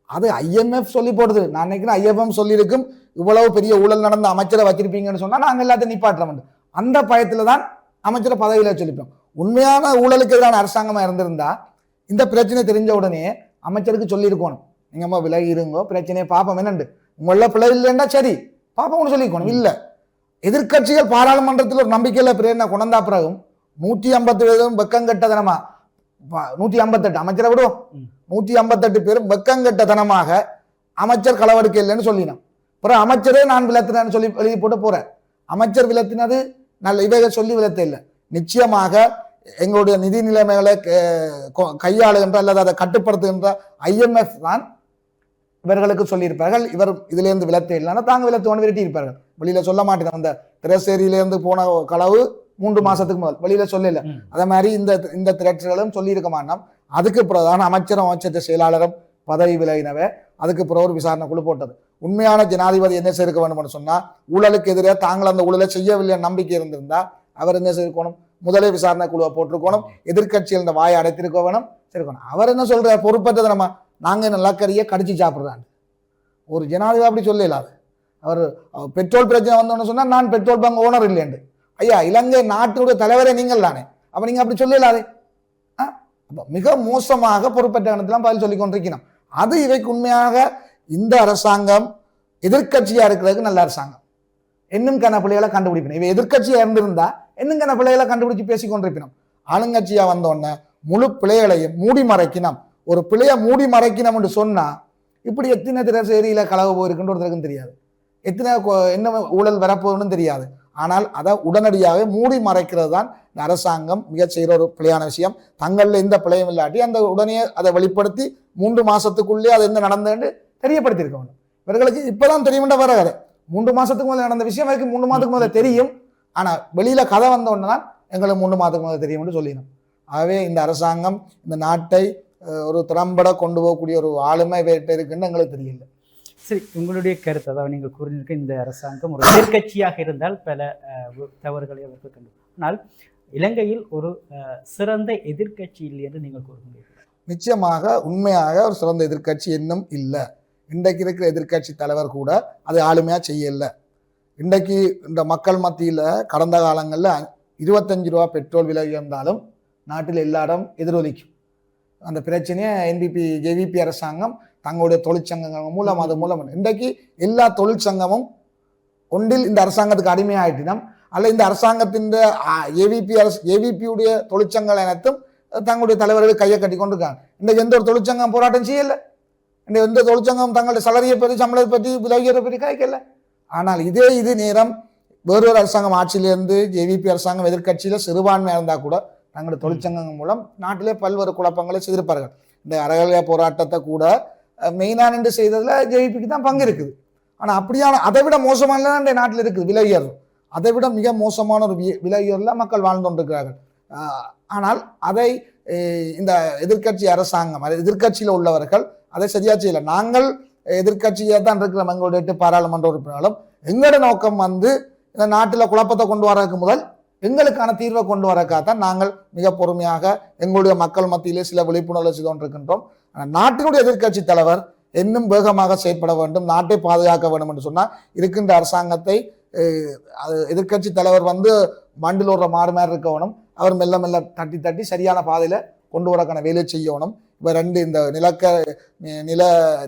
S1: அது IMF சொல்லி போடுது. நான் நினைக்கிறேன் IMF சொல்லியிருக்கும், இவ்வளவு பெரிய ஊழல் நடந்த அமைச்சரை வச்சிருப்பீங்கன்னு சொன்னா நாங்கள் எல்லாத்தையும் நிப்பாட்டுறோம். அந்த பயத்துல தான் அமைச்சரை பதவியில சொல்லிப்போம். உண்மையான ஊழலுக்கு எதிரான அரசாங்கமா இருந்திருந்தா இந்த பிரச்சனை தெரிஞ்ச உடனே அமைச்சருக்கு சொல்லியிருக்கணும், நீங்க விலகி இருங்கோ, பிரச்சனையை பாப்போம், என்னண்டு உங்கள பிள்ளை இல்லைன்னா சரி பாப்போம்னு சொல்லியிருக்கணும். இல்ல, எதிர்கட்சிகள் பாராளுமன்றத்தில் ஒரு நம்பிக்கையில பிரேரணை கொண்டா பிறகும் 150 பேரும் வெக்கங்கட்டதனமா 158 அமைச்சரை விடுவோம், 158 பேரும் வெக்கங்கட்டதனமாக அமைச்சர் களவெடுக்க இல்லைன்னு சொல்லினோம். பிறகு அமைச்சரே நான் விலத்தினேன்னு சொல்லி எழுதி போட்டு போறேன். அமைச்சர் விலத்தினது நல்ல இவைகள் சொல்லி விலத்த இல்லை. நிச்சயமாக எங்களுடைய நிதி நிலைமைகளை கையாளுகின்ற அல்லது அதை கட்டுப்படுத்துகின்ற IMF தான் இவர்களுக்கு சொல்லியிருப்பார்கள். இவர் இதுல இருந்து விலத்த இல்லைன்னா தாங்க விலத்து விரட்டி இருப்பார்கள். வெளியில சொல்ல மாட்டேன். அந்த திரைசேரியிலிருந்து போன களவு 3 மாசத்துக்கு முதல் வெளியில சொல்லல. அதே மாதிரி இந்த திரட்சிகளும் சொல்லி இருக்க மாட்டோம். அதுக்கு பிறகுதான் அமைச்சரும் அமைச்சர் செயலாளரும் பதவி விலகினவே. அதுக்கு பிறகு ஒரு விசாரணை குழு போட்டது. உண்மையான ஜனாதிபதி என்ன செய்ய வேண்டும் சொன்னா, ஊழலுக்கு எதிராக தாங்கள் அந்த ஊழலை செய்யவில்லை நம்பிக்கை இருந்திருந்தா அவர் என்ன செய்யணும், முதலே விசாரணை குழுவை போட்டிருக்கணும். எதிர்கட்சியில் இந்த வாயை அடைத்திருக்க வேணும். சரிக்கணும். அவர் என்ன சொல்ற, பொறுப்பற்றது நம்ம நாங்க நிலக்கரியை கடிச்சு சாப்பிடுறாங்க. ஒரு ஜனாதிபதி அப்படி சொல்லலாது. அவர் பெட்ரோல் பிரச்சனை வந்தோன்னு சொன்னா நான் பெட்ரோல் பங்க் ஓனர் இல்லைன்னு. ஐயா, இலங்கை நாட்டுடைய தலைவரே நீங்கள் தானே, அப்ப நீங்க அப்படி சொல்லலாதே. மிக மோசமாக பொறுப்பற்ற கணத்தெல்லாம் பதில் சொல்லி கொண்டிருக்கணும். அது இவைக்கு உண்மையாக இந்த அரசாங்கம் எதிர்கட்சியா இருக்கிறதுக்கு நல்ல அரசாங்கம். இன்னும் கன பிள்ளைகளை கண்டுபிடிக்கணும். இவை எதிர்கட்சியா இருந்திருந்தா இன்னும் கன பிள்ளைகளை கண்டுபிடிச்சு பேசி கொண்டிருக்கணும். ஆளுங்கட்சியா வந்தோடனே முழு பிள்ளைகளையும் மூடி மறைக்கணும். ஒரு பிள்ளைய மூடி மறைக்கணும் என்று சொன்னா இப்படி எத்தனை திரைசேரியில களவு போயிருக்குன்னு ஒருத்தருக்கும் தெரியாது, எத்தனை என்ன ஊழல் வரப்போகுதுன்னு தெரியாது. ஆனால் அதை உடனடியாக மூடி மறைக்கிறது தான் இந்த அரசாங்கம் மிக செய்கிற ஒரு பிழையான விஷயம். தங்களில் எந்த பிழையும் இல்லாட்டி அந்த உடனே அதை வெளிப்படுத்தி 3 மாசத்துக்குள்ளே அது என்ன நடந்ததுன்னு தெரியப்படுத்தியிருக்க வேண்டும். இவர்களுக்கு இப்பதான் தெரியும்ன்ற வர கதை. 3 மாசத்துக்கு முதல்ல நடந்த விஷயம் வரைக்கும் 3 மாதத்துக்கு முதல்ல தெரியும். ஆனா வெளியில கதை வந்த உடனே தான் எங்களுக்கு 3 மாதத்துக்கு முதல்ல தெரியும்னு சொல்லிடணும். ஆகவே இந்த அரசாங்கம் இந்த நாட்டை ஒரு திறம்பட கொண்டு போகக்கூடிய ஒரு ஆளுமை வேட்ட இருக்குன்னு எங்களுக்கு தெரியல.
S2: சரி, உங்களுடைய கருத்து, அதாவது நீங்கள் கூறியிருக்க இந்த அரசாங்கம் ஒரு எதிர்கட்சியாக இருந்தால் பல தவறுகளை அவருக்கு கண்டு, ஆனால் இலங்கையில் ஒரு சிறந்த எதிர்கட்சி இல்லை என்று நீங்கள் கூறுகிறீர்கள்.
S1: நிச்சயமாக உண்மையாக ஒரு சிறந்த எதிர்கட்சி இன்னும் இல்லை. இன்றைக்கு இருக்கிற எதிர்கட்சி தலைவர் கூட அது ஆளுமையா செய்யல. இன்றைக்கு இந்த மக்கள் மத்தியில் கடந்த காலங்களில் 25 ரூபா பெட்ரோல் விலை உயர்ந்தாலும் நாட்டில் எல்லா இடம் எதிரொலிக்கும். அந்த பிரச்சனையை என்பிபி ஜேவிபி அரசாங்கம் தங்களுடைய தொழிற்சங்கங்கள் மூலம் அது மூலம் இன்றைக்கு எல்லா தொழிற்சங்கமும் ஒன்றில் இந்த அரசாங்கத்துக்கு அடிமையாயிட்டினம் அல்ல இந்த அரசாங்கத்தின் ஏவிபியுடைய தொழிற்சங்கங்கள் அனைத்தும் தங்களுடைய தலைவர்கள் கையை கட்டி கொண்டிருக்காங்க. இன்றைக்கு எந்த ஒரு தொழிற்சங்கம் போராட்டம் செய்யலை. இன்றைக்கு எந்த தொழிற்சங்கம் தங்களுடைய சலரியை பற்றி சம்பளத்தை பற்றி விலை உயர்வை பற்றி கைக்கல. ஆனால் இது நேரம் வேறொரு அரசாங்கம் ஆட்சியிலிருந்து ஜேவிபி அரசாங்கம் எதிர்கட்சியில் சிறுபான்மையாக இருந்தால் கூட தங்களுடைய தொழிற்சங்கங்கள் மூலம் நாட்டிலே பல்வேறு குழப்பங்களை செய்திருப்பார்கள். இந்த அறகலைய போராட்டத்தை கூட மெயினாக நின்று செய்ததில் ஜேவிபிக்கு தான் பங்கு இருக்குது. ஆனால் அப்படியான அதை விட மோசமான இந்த நாட்டில் இருக்குது விலை உயர்வு. அதை விட மிக மோசமான ஒரு விலை உயர்வில் மக்கள் வாழ்ந்து கொண்டிருக்கிறார்கள். ஆனால் அதை இந்த எதிர்கட்சி அரசாங்கம் எதிர்கட்சியில் உள்ளவர்கள் அதை சரியா செய்யலை. நாங்கள் எதிர்கட்சியாக தான் இருக்கிறோம். எங்களுடைய 8 பாராளுமன்ற உறுப்பினர்களும் எங்களோட நோக்கம் இந்த நாட்டில் குழப்பத்தை கொண்டு வரதுக்கு முதல் எங்களுக்கான தீர்வை கொண்டு வரக்காகத்தான் நாங்கள் மிக பொறுமையாக எங்களுடைய மக்கள் மத்தியிலே சில விழிப்புணர்வு செய்து கொண்டிருக்கின்றோம். நாட்டினுடைய எதிர்கட்சி தலைவர் இன்னும் வேகமாக செயற்பட வேண்டும், நாட்டை பாதுகாக்க வேண்டும் என்று சொன்னால் இருக்கின்ற அரசாங்கத்தை எதிர்கட்சி தலைவர் மண்டில் ஒரு மாறு மாதிரி இருக்கணும். அவர் மெல்ல மெல்ல தட்டி சரியான பாதையில் கொண்டு வரக்கான வேலை செய்யணும். இப்போ இந்த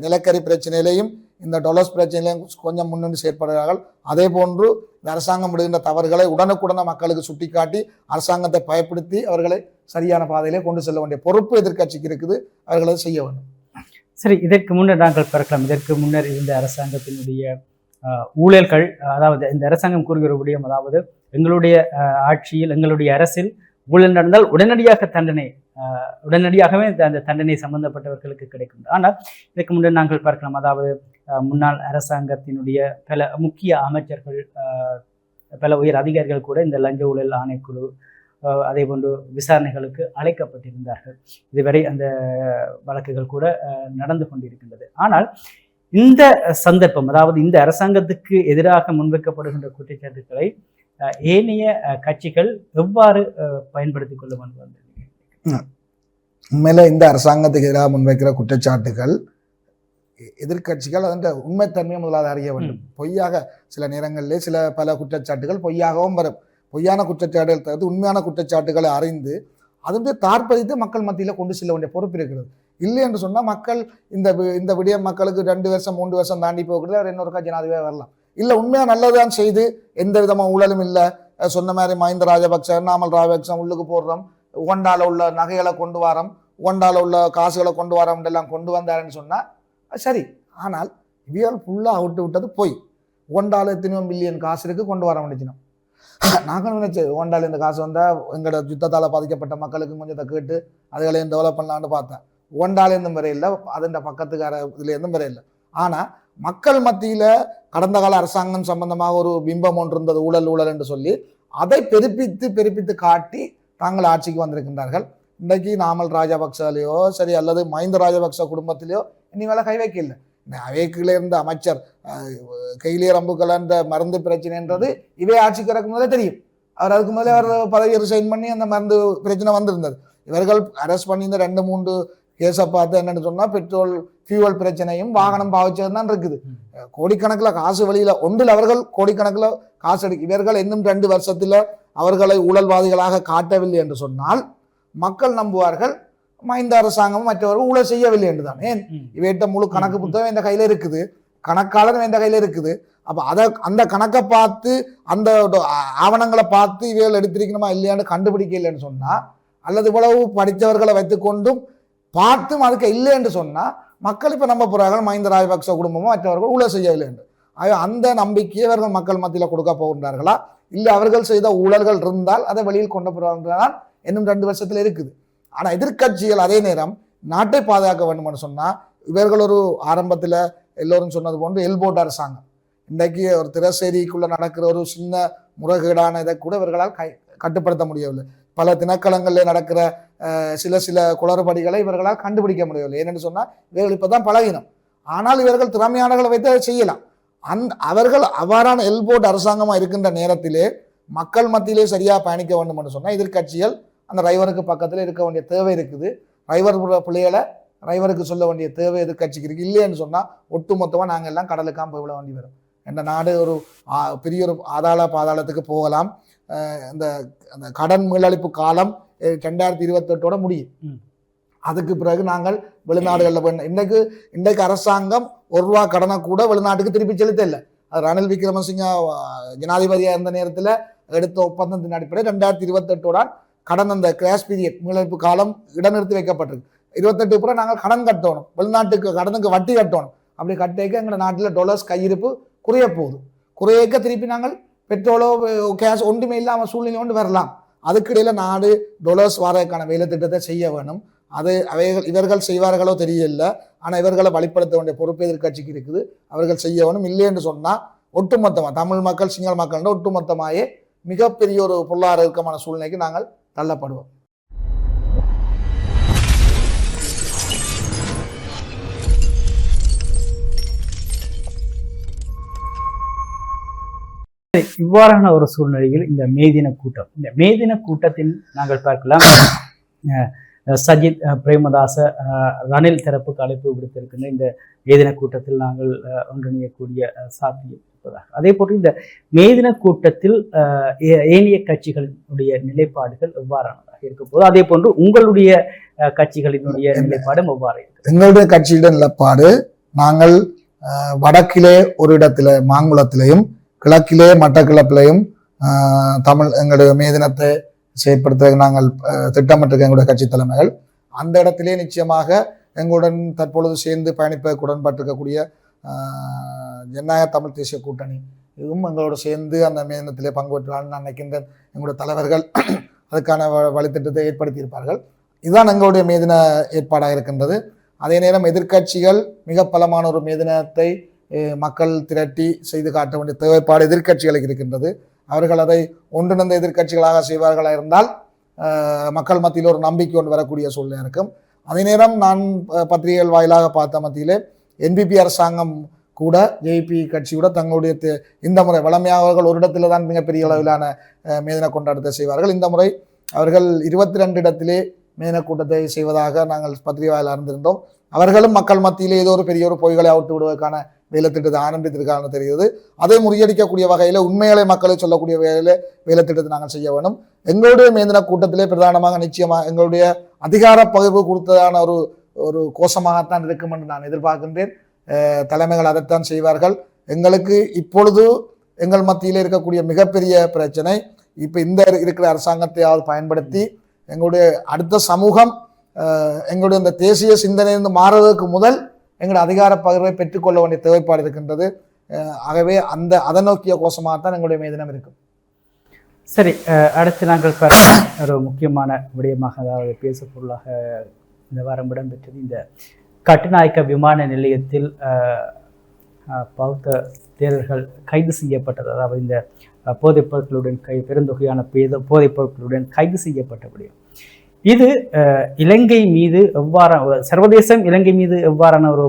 S1: நிலக்கரி பிரச்சனையிலையும் இந்த டொலர்ஸ் பிரச்சனையிலையும் கொஞ்சம் முன்னின்று செயற்படுகிறார்கள். அதே போன்று இந்த அரசாங்கம் விடுகின்ற தவறுகளை உடனுக்குடனே மக்களுக்கு சுட்டிக்காட்டி அரசாங்கத்தை பயப்படுத்தி அவர்களை சரியான பாதையிலே கொண்டு செல்ல வேண்டிய பொறுப்பு எதிர்கட்சிக்கு இருக்குது. அவர்களை செய்ய வேண்டும்.
S2: சரி, இதற்கு முன்னர் நாங்கள் பார்க்கலாம். இதற்கு முன்னர் இந்த அரசாங்கத்தினுடைய ஊழல்கள், அதாவது இந்த அரசாங்கம் கூறுகிற விடயம், அதாவது எங்களுடைய ஆட்சியில் எங்களுடைய அரசில் ஊழல் நடந்தால் உடனடியாகவே அந்த தண்டனை சம்பந்தப்பட்டவர்களுக்கு கிடைக்கும். ஆனால் இதற்கு முன்னர் நாங்கள் பார்க்கலாம், அதாவது முன்னாள் அரசாங்கத்தினுடைய பல முக்கிய அமைச்சர்கள், பல உயர் அதிகாரிகள் கூட இந்த லஞ்ச ஊழல் ஆணைக்குழு அதே போன்று விசாரணைகளுக்கு அழைக்கப்பட்டிருந்தார்கள். இதுவரை அந்த வழக்குகள் கூட நடந்து கொண்டிருக்கின்றது. ஆனால் இந்த சந்தர்ப்பம், அதாவது இந்த அரசாங்கத்துக்கு எதிராக முன்வைக்கப்படுகின்ற குற்றச்சாட்டுக்களை ஏனைய கட்சிகள் எவ்வாறு பயன்படுத்திக் கொள்ள வேண்டும்?
S1: உண்மையில இந்த அரசாங்கத்துக்கு எதிராக முன்வைக்கிற குற்றச்சாட்டுகள் எதிர்கட்சிகள் அதன் உண்மைத்தன்மையை முதலாவது அறிய வேண்டும். பொய்யாக சில நேரங்களிலே பல குற்றச்சாட்டுகள் பொய்யாகவும் வரும். பொய்யான குற்றச்சாட்டுகள் தவிர்த்து உண்மையான குற்றச்சாட்டுகளை அறிந்து அதனுடைய தாற்பதித்து மக்கள் மத்தியில் கொண்டு செல்ல வேண்டிய பொறுப்பு இருக்கிறது. இல்லை என்று சொன்னால் மக்கள் இந்த விடயம் மக்களுக்கு 2 வருஷம் 3 வருஷம் தாண்டி போகிறது, அவர் இன்னொருக்கா ஜனாதிபதியாக வரலாம். இல்லை உண்மையாக நல்லதான் செய்து எந்த விதமாக ஊழலும் இல்லை, சொன்ன மாதிரி மஹிந்த ராஜபக்ச நாமல் ராஜபக்ச உள்ளுக்கு போடுறோம், உகண்டால உள்ள நகைகளை கொண்டு வரோம், உகண்டால உள்ள காசுகளை கொண்டு வரோம் எல்லாம் கொண்டு வந்தாருன்னு சொன்னால் சரி. ஆனால் இவியால் ஃபுல்லாக விட்டது போய் உகண்டால எத்தனையோ மில்லியன் காசு இருக்கு கொண்டு வர முடிஞ்சினோம். நாங்களும் நினைச்சு உகண்டால இந்த காசு வந்தால் எங்களோட யுத்தத்தால் பாதிக்கப்பட்ட மக்களுக்கு கொஞ்சத்தை கேட்டு அதுகளையும் டெவலப் பண்ணலான்னு பார்த்தேன். உகண்டாலேருந்தும் வரை இல்லை, அதுன்ற பக்கத்துக்கார இதுலேருந்தும் வரை இல்லை. ஆனால் மக்கள் மத்தியில் கடந்த கால அரசாங்கம் சம்பந்தமாக ஒரு பிம்பம் ஒன்று இருந்தது, ஊழல் என்று சொல்லி அதை பெருப்பித்து காட்டி தாங்கள் ஆட்சிக்கு வந்திருக்கின்றார்கள். இன்றைக்கு நாமல் ராஜபக்சலையோ சரி அல்லது மஹிந்த ராஜபக்ச குடும்பத்திலேயோ இனி மேலே கை வைக்கல. அவைக்குள்ளே இருந்த அமைச்சர் கையிலே ரம்புக்கலன்ற மருந்து பிரச்சனைன்றது இவை ஆட்சிக்கு வரக்கு முதலே தெரியும். அதுக்கு முதலே அவர் பதவியை ரிசைன் பண்ணி அந்த மருந்து பிரச்சனை வந்திருந்தது. இவர்கள் அரெஸ்ட் பண்ணி இந்த 2-3 கேஸை பார்த்து என்னென்னு சொன்னால் பெட்ரோல் ஃபியூவல் பிரச்சனையும் வாகனம் பாவிச்சது தான் இருக்குது. கோடிக்கணக்கில் காசு வெளியில் ஒன்றில் அவர்கள் கோடிக்கணக்கில் காசு எடுக்க இவர்கள் இன்னும் 2 வருஷத்தில் அவர்களை ஊழல்வாதிகளாக காட்டவில்லை என்று சொன்னால் மக்கள் நம்புவார்கள் மஹிந்த அரசாங்கமும் மற்றவர்கள் ஊழல் செய்யவில்லை என்றுதான். ஏன் இவையிட்ட முழு கணக்கு புத்தகம் இந்த கையில் இருக்குது, கணக்காளர் இந்த கையில் இருக்குது. அப்போ அந்த கணக்கை பார்த்து அந்த ஆவணங்களை பார்த்து இவைகள் எடுத்திருக்கணுமா இல்லையான்னு கண்டுபிடிக்க இல்லைன்னு சொன்னால் அல்லது இவ்வளவு படித்தவர்களை வைத்துக்கொண்டும் பார்த்தும் அதுக்கு இல்லை என்று சொன்னால் மக்கள் இப்போ நம்ப போகிறார்கள் மஹிந்த ராஜபக்ச குடும்பமும் மற்றவர்கள் ஊழல் செய்யவில்லை என்று. அந்த நம்பிக்கையை அவர்கள் மக்கள் மத்தியில் கொடுக்க போகின்றார்களா, இல்லை அவர்கள் செய்த ஊழல்கள் இருந்தால் அதை வெளியில் கொண்டு போகிறார்கள் இன்னும் 2 வருஷத்தில் இருக்குது. ஆனால் எதிர்கட்சிகள் அதே நேரம் நாட்டை பாதுகாக்க வேண்டும் என்று சொன்னால் இவர்கள் ஒரு ஆரம்பத்தில் எல்லோரும் சொன்னது போன்று எல்போர்ட் அரசாங்கம் இன்றைக்கு ஒரு திரசேரிக்குள்ளே நடக்கிற ஒரு சின்ன முறைகேடான இதை கூட இவர்களால் கட்டுப்படுத்த முடியவில்லை. பல திணைக்களங்களில் நடக்கிற சில குளறுபடிகளை இவர்களால் கண்டுபிடிக்க முடியவில்லை. ஏனென்று சொன்னால் இவர்கள் இப்போ தான் பழகினோம். ஆனால் இவர்கள் திறமையானவர்களை வைத்து அதை செய்யலாம். அவர்கள் அவ்வாறான எல்போர்ட் அரசாங்கமாக இருக்கின்ற நேரத்திலே மக்கள் மத்தியிலே சரியாக பயணிக்க வேண்டும் என்று சொன்னால் எதிர்கட்சிகள் அந்த டிரைவருக்கு பக்கத்தில் இருக்க வேண்டிய தேவை இருக்குது. டிரைவர் பிள்ளைகளை டிரைவருக்கு சொல்ல வேண்டிய தேவை எதிர்கட்சிக்கு இருக்குது. இல்லைன்னு சொன்னால் ஒட்டு மொத்தமாக நாங்கள் எல்லாம் கடலுக்காக போய் விட வேண்டி வரும். இந்த நாடு ஒரு பெரிய ஒரு பாதாளத்துக்கு போகலாம். இந்த அந்த கடன் மீளழிப்பு காலம் 2028 முடியும். அதுக்கு பிறகு நாங்கள் வெளிநாடுகளில் இன்றைக்கு அரசாங்கம் ₹1 கடனை கூட வெளிநாட்டுக்கு திருப்பி செலுத்த இல்லை. அது ரணில் விக்ரமசிங்க ஜனாதிபதியாக இருந்த நேரத்தில் எடுத்த ஒப்பந்தத்தின் அடிப்படையில் 2028 கடன் அந்த கிராஷ் பீரியட் மீளழிப்பு காலம் இடைநிறுத்தி வைக்கப்பட்டிருக்கு. 28 பிறகு நாங்கள் கடன் கட்டணும், வெளிநாட்டுக்கு கடனுக்கு வட்டி கட்டணும். அப்படி கட்டிக்க எங்கள் நாட்டில் டாலர்ஸ் கையிருப்பு குறைய போகுது. குறையக்க திருப்பி நாங்கள் பெட்ரோலோ கேஷ் ஒன்றுமே இல்லாமல் சூழ்நிலை கொண்டு வரலாம். அதுக்கிடையில் நாடு டாலர்ஸ் வாரதுக்கான வேலை திட்டத்தை செய்ய வேணும். அது இவர்கள் செய்வார்களோ தெரியல. ஆனால் இவர்களை வழிப்படுத்த வேண்டிய பொறுப்பு எதிர்கட்சிக்கு இருக்குது. அவர்கள் செய்ய வேணும். இல்லை என்று சொன்னால் ஒட்டுமொத்தமாக தமிழ் மக்கள் சிங்கள மக்கள் ஒட்டுமொத்தமாகவே மிகப்பெரிய ஒரு பொருளாதார இறுக்கமான சூழ்நிலைக்கு நாங்கள் தள்ளப்படுவோம்.
S2: இவ்வாறான ஒரு சூழ்நிலையில் இந்த மேதின கூட்டத்தில் நாங்கள் பார்க்கலாம், சஜித் பிரேமதாச ரணில் தரப்புக்கு அழைப்பு விடுத்திருக்கின்ற இந்த மேதின கூட்டத்தில் நாங்கள் ஒன்றிணையக்கூடிய சாத்தியம் இருப்பதாக. அதே போன்று இந்த மேதின கூட்டத்தில் ஏனைய கட்சிகளுடைய நிலைப்பாடுகள் எவ்வாறானதாக இருக்க போது, அதே போன்று உங்களுடைய கட்சிகளினுடைய நிலைப்பாடும் எவ்வாறு இருக்கு?
S1: எங்களுடைய கட்சியுடைய நிலைப்பாடு, நாங்கள் வடக்கிலே ஒரு இடத்துல மாங்குளத்திலையும் கிழக்கிலே மட்டக்கிழப்பிலையும் எங்களுடைய மேதினத்தை செயற்படுத்த நாங்கள் திட்டமிட்டிருக்க எங்களுடைய கட்சி தலைமைகள். அந்த இடத்திலே நிச்சயமாக எங்களுடன் தற்பொழுது சேர்ந்து பயணிப்பதற்கு உடன்பட்டிருக்கக்கூடிய ஜனநாயக தமிழ் தேசிய கூட்டணி இதுவும் எங்களோட சேர்ந்து அந்த மேதினத்திலே பங்கு பெற்றால் நான் நினைக்கின்றேன். எங்களுடைய தலைவர்கள் அதுக்கான வழித்திட்டத்தை ஏற்படுத்தியிருப்பார்கள். இதுதான் எங்களுடைய மேதின ஏற்பாடாக இருக்கின்றது. அதே நேரம் எதிர்கட்சிகள் மிக பலமான ஒரு மேதினத்தை மக்கள் திரட்டி செய்து காட்ட வேண்டிய தேவைப்பாடு எதிர்கட்சிகளுக்கு இருக்கின்றது. அவர்கள் அதை ஒன்றிணைந்த எதிர்கட்சிகளாக செய்வார்களாக இருந்தால் மக்கள் மத்தியில் ஒரு நம்பிக்கை கொண்டு வரக்கூடிய சூழ்நிலை இருக்கும். அதே நேரம் நான் பத்திரிகைகள் வாயிலாக பார்த்த மத்தியிலே என்பிபி அரசாங்கம் கூட ஜேபி கட்சியோட தங்களுடைய இந்த முறை வளமையாக அவர்கள் ஒரு இடத்துல தான் மிகப்பெரிய அளவிலான மேதின கொண்டாட்டத்தை செய்வார்கள். இந்த முறை அவர்கள் 22 இடத்திலே மேதின கூட்டத்தை செய்வதாக நாங்கள் பத்திரிகை வாயிலாக இருந்திருந்தோம். அவர்களும் மக்கள் மத்தியிலே ஏதோ ஒரு பெரிய ஒரு பொய்களை அவுட்டு விடுவதற்கான வேலை திட்டத்தை ஆரம்பித்திருக்காங்க தெரியுது. அதை முறியடிக்கக்கூடிய வகையில் உண்மைகளை மக்களை சொல்லக்கூடிய வேலை திட்டத்தை நாங்கள் செய்ய வேணும். எங்களுடைய மேதின கூட்டத்திலே பிரதானமாக நிச்சயமாக எங்களுடைய அதிகார பகிர்வு கொடுத்ததான ஒரு கோஷமாகத்தான் இருக்கும் என்று நான் எதிர்பார்க்கின்றேன். தலைமைகள் அதைத்தான் செய்வார்கள். எங்களுக்கு இப்பொழுது எங்கள் மத்தியில் இருக்கக்கூடிய மிகப்பெரிய பிரச்சனை, இப்போ இந்த இருக்கிற அரசாங்கத்தையாவது பயன்படுத்தி எங்களுடைய அடுத்த சமூகம் எங்களுடைய இந்த தேசிய சிந்தனையிலிருந்து மாறுவதற்கு முதல் எங்களுடைய அதிகார பகிர்வை பெற்றுக்கொள்ள வேண்டிய தேவைப்பாடு இருக்கின்றது. ஆகவே அதை நோக்கிய கோஷமாகத்தான் எங்களுடைய மேதினம் இருக்கும்.
S2: சரி, அடுத்து நாங்கள் ஒரு முக்கியமான விடயமாக, அதாவது பேசு பொருளாக இந்த வாரம் இடம்பெற்றது இந்த கட்டுநாயக்க விமான நிலையத்தில் பௌத்த தேரர்கள் கைது செய்யப்பட்டது. அதாவது இந்த போதைப் பொருட்களுடன் பெருந்தொகையான போதைப் பொருட்களுடன் கைது செய்யப்பட்ட விடயம் இது இலங்கை மீது எவ்வாறான சர்வதேசம் இலங்கை மீது எவ்வாறான ஒரு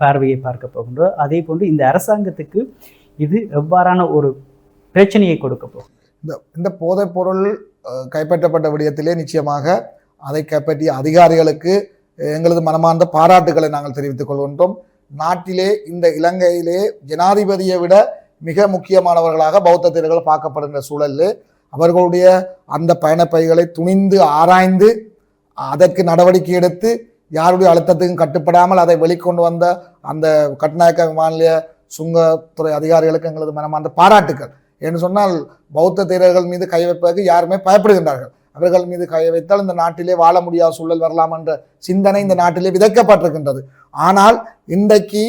S2: பார்வையை பார்க்க போகின்றோ, அதே போன்று இந்த அரசாங்கத்துக்கு இது எவ்வாறான ஒரு பிரச்சனையை கொடுக்க போகும்.
S1: இந்த போதைப் பொருள் கைப்பற்றப்பட்ட விடயத்திலே நிச்சயமாக அதை கைப்பற்றிய அதிகாரிகளுக்கு எங்களது மனமார்ந்த பாராட்டுகளை நாங்கள் தெரிவித்துக் கொள்கின்றோம். நாட்டிலே இந்த இலங்கையிலே ஜனாதிபதியை விட மிக முக்கியமானவர்களாக பௌத்த தேரர்கள் பார்க்கப்படுகின்ற சூழலில் அவர்களுடைய அந்த பயணப்பைகளை துணிந்து ஆராய்ந்து அதற்கு நடவடிக்கை எடுத்து யாருடைய அழுத்தத்துக்கும் கட்டுப்படாமல் அதை வெளிக்கொண்டு வந்த அந்த கட்டுநாயக்க விமான நிலைய சுங்கத்துறை அதிகாரிகளுக்கு எங்களது மனமார்ந்த பாராட்டுக்கள். என்று சொன்னால் பௌத்த தேரர்கள் மீது கை வைப்பதற்கு யாருமே பயப்படுகின்றார்கள். அவர்கள் மீது கை வைத்தால் இந்த நாட்டிலே வாழ முடியாத சூழல் வரலாம் என்ற சிந்தனை இந்த நாட்டிலே விதைக்கப்பட்டிருக்கின்றது. ஆனால் இன்றைக்கு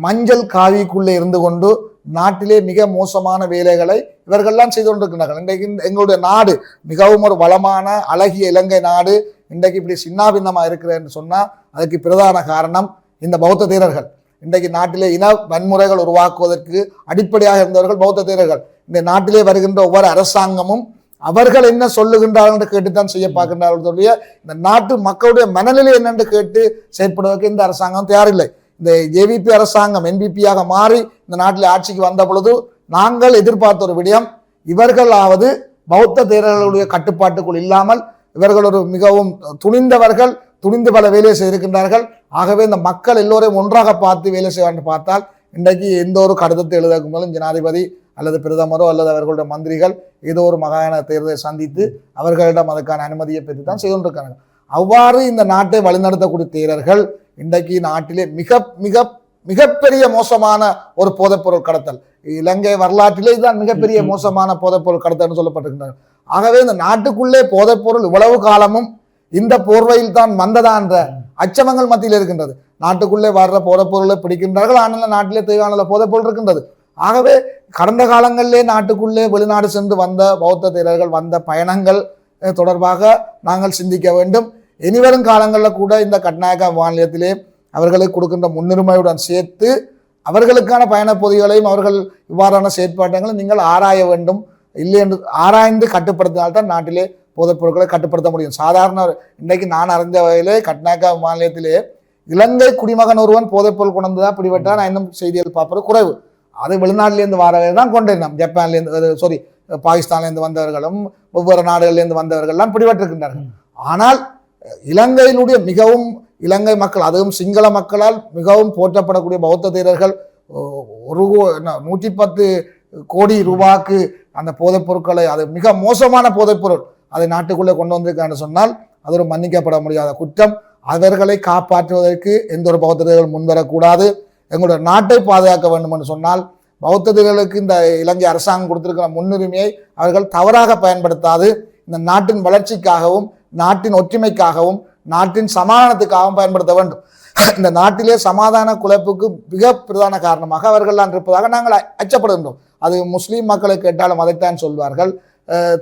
S1: மஞ்சள் காவிக்குள்ளே இருந்து கொண்டு நாட்டிலே மிக மோசமான வேலைகளை இவர்கள்லாம் செய்து கொண்டிருக்கின்றார்கள். இன்றைக்கு எங்களுடைய நாடு மிகவும் ஒரு வளமான அழகிய இலங்கை நாடு இன்றைக்கு இப்படி சின்னாபின்னமாக இருக்கிறது என்று சொன்னால் அதுக்கு பிரதான காரணம் இந்த பௌத்த தேரர்கள். இன்றைக்கு நாட்டிலே இன வன்முறைகள் உருவாக்குவதற்கு அடிப்படையாக இருந்தவர்கள் பௌத்த தேரர்கள். இந்த நாட்டிலே வருகின்ற ஒவ்வொரு அரசாங்கமும் அவர்கள் என்ன சொல்லுகின்றார்கள் என்று கேட்டுத்தான் செய்ய பார்க்கின்றார்கள். இந்த நாட்டு மக்களுடைய மனநிலை என்னென்று கேட்டு செயற்படுவதற்கு இந்த அரசாங்கம் தயாரில்லை. இந்த ஜேவிபி அரசாங்கம் என்பிபியாக மாறி இந்த நாட்டில் ஆட்சிக்கு வந்த பொழுது நாங்கள் எதிர்பார்த்த ஒரு விடயம், இவர்களாவது பௌத்த தேரர்களுடைய கட்டுப்பாட்டுக்குள் இல்லாமல் இவர்கள் ஒரு மிகவும் துணிந்து பல வேலையை செய்திருக்கின்றார்கள். ஆகவே இந்த மக்கள் எல்லோரையும் ஒன்றாக பார்த்து வேலை செய்வான்னு பார்த்தால் இன்றைக்கு எந்த ஒரு கடிதத்தை எழுதக்கும் போதும் ஜனாதிபதி அல்லது பிரதமரோ அல்லது அவர்களுடைய மந்திரிகள் ஏதோ ஒரு மாகாண தேர்தலை சந்தித்து அவர்களிடம் அதற்கான அனுமதியை பெற்று தான் செய்து கொண்டிருக்காங்க. அவ்வாறு இந்த நாட்டை வழிநடத்தக்கூடிய தேரர்கள் இன்றைக்கு நாட்டிலே மிக மிக மிகப்பெரிய மோசமான ஒரு போதைப்பொருள் கடத்தல், இலங்கை வரலாற்றிலே இதுதான் மிகப்பெரிய மோசமான போதைப்பொருள் கடத்தல் சொல்லப்பட்டிருக்கின்றனர். ஆகவே இந்த நாட்டுக்குள்ளே போதைப்பொருள் இவ்வளவு காலமும் இந்த போர்வையில் தான் வந்ததா என்ற அச்சமங்கள் மத்தியில் இருக்கின்றது. நாட்டுக்குள்ளே வர்ற போதைப்பொருளை பிடிக்கின்றார்கள், ஆனால் நாட்டிலே தேவையான போதைப்பொருள் இருக்கின்றது. ஆகவே கடந்த காலங்களிலே நாட்டுக்குள்ளே வெளிநாடு சென்று வந்த பௌத்த தேரர்கள் வந்த பயணங்கள் தொடர்பாக நாங்கள் சிந்திக்க வேண்டும். இனிவரும் காலங்களில் கூட இந்த கட்நாயக்கா மாநிலத்திலே அவர்களுக்கு கொடுக்கின்ற முன்னுரிமையுடன் சேர்த்து அவர்களுக்கான பயண பொதிகளையும் அவர்கள் இவ்வாறான செயற்பாடுகளை நீங்கள் ஆராய வேண்டும். இல்லை என்று ஆராய்ந்து கட்டுப்படுத்தினால்தான் நாட்டிலே போதைப் பொருட்களை கட்டுப்படுத்த முடியும். சாதாரண இன்றைக்கு நான் அறிந்த வகையிலே கட்நாயக்கா மாநிலத்திலே இலங்கை குடிமகன் ஒருவன் போதைப்பொருள் கொண்டு தான் பிடிபட்டால் நான் இன்னும் செய்திகள் பார்ப்பது குறைவு. அது வெளிநாட்டிலேருந்து வரவே தான் கொண்டிருந்தோம். ஜப்பான்லேருந்து பாகிஸ்தான்லேருந்து வந்தவர்களும் ஒவ்வொரு நாடுகளிலிருந்து வந்தவர்கள்லாம் பிடிபட்டிருக்கின்றார்கள். ஆனால் இலங்கையினுடைய மிகவும் இலங்கை மக்கள், அதுவும் சிங்கள மக்களால் மிகவும் போற்றப்படக்கூடிய பௌத்த தேரர்கள் 110 கோடி ரூபாய்க்கு அந்த போதைப் பொருட்களை, அது மிக மோசமான போதைப்பொருள் அதை நாட்டுக்குள்ளே கொண்டு வந்திருக்கான்னு சொன்னால் அது ஒரு மன்னிக்கப்பட முடியாத குற்றம். அவர்களை காப்பாற்றுவதற்கு எந்த ஒரு பௌத்த தேரர்கள் முன்வரக்கூடாது. எங்களுடைய நாட்டை பாதுகாக்க வேண்டும் என்று சொன்னால் பௌத்த தேரர்களுக்கு இந்த இலங்கை அரசாங்கம் கொடுத்திருக்கிற முன்னுரிமையை அவர்கள் தவறாக பயன்படுத்தாது இந்த நாட்டின் வளர்ச்சிக்காகவும் நாட்டின் ஒற்றுமைக்காகவும் நாட்டின் சமாதானத்துக்காகவும் பயன்படுத்த வேண்டும். இந்த நாட்டிலே சமாதான குலைப்புக்கு மிக பிரதான காரணமாக அவர்கள்தான் இருப்பதாக நாங்கள் அச்சப்படுகின்றோம். அது முஸ்லீம் மக்களை கேட்டாலும் அதைத்தான் சொல்வார்கள்,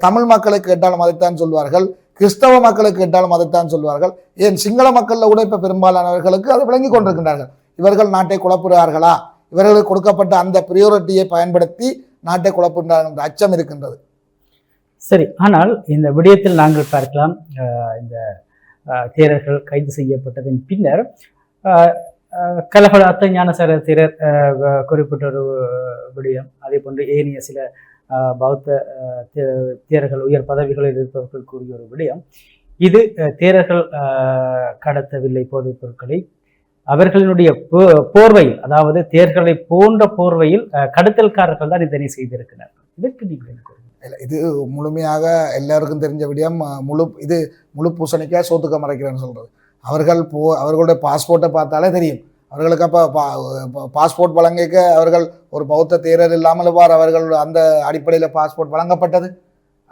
S1: தமிழ் மக்களை கேட்டாலும் அதைத்தான் சொல்வார்கள், கிறிஸ்தவ மக்களை கேட்டாலும் அதைத்தான் சொல்வார்கள். ஏன் சிங்கள மக்களில் கூட இப்போ பெரும்பாலானவர்களுக்கு அதை விளங்கி கொண்டிருக்கின்றார்கள். இவர்கள் நாட்டை குழப்புகிறார்களா, இவர்களுக்கு கொடுக்கப்பட்ட அந்த பிரியோரிட்டியை பயன்படுத்தி நாட்டை குழப்புகிறார்கள் என்ற அச்சம் இருக்கின்றது.
S2: சரி, ஆனால் இந்த விடயத்தில் நாங்கள் பார்க்கலாம், இந்த தேரர்கள் கைது செய்யப்பட்டதின் பின்னர் கலகல அத்த ஞானசார தேரர் குறிப்பிட்ட ஒரு விடயம், அதே போன்று ஏனைய சில பௌத்த தேரர்கள் உயர் பதவிகளில் இருப்பவர்கள் கூறிய ஒரு விடயம், இது தேரர்கள் கடத்தவில்லை போதைப் பொருட்களை, அவர்களினுடைய போர்வையில், அதாவது தேர்களை போன்ற போர்வையில் கடத்தல்காரர்கள் தான் இதனை செய்திருக்கிறார்கள். இதற்கு நீங்கள்
S1: இது முழுமையாக எல்லாருக்கும் தெரிஞ்ச விடயம். முழு பூசணிக்காய் சோத்துக்க மறைக்கிறேன்னு சொல்றது. அவர்களுடைய பாஸ்போர்ட்டை பார்த்தாலே தெரியும். அவர்களுக்கு அப்போ பாஸ்போர்ட் வழங்கிக்க அவர்கள் ஒரு பௌத்த தேரர் இல்லாமல் அவர்கள் அந்த அடிப்படையில் பாஸ்போர்ட் வழங்கப்பட்டது.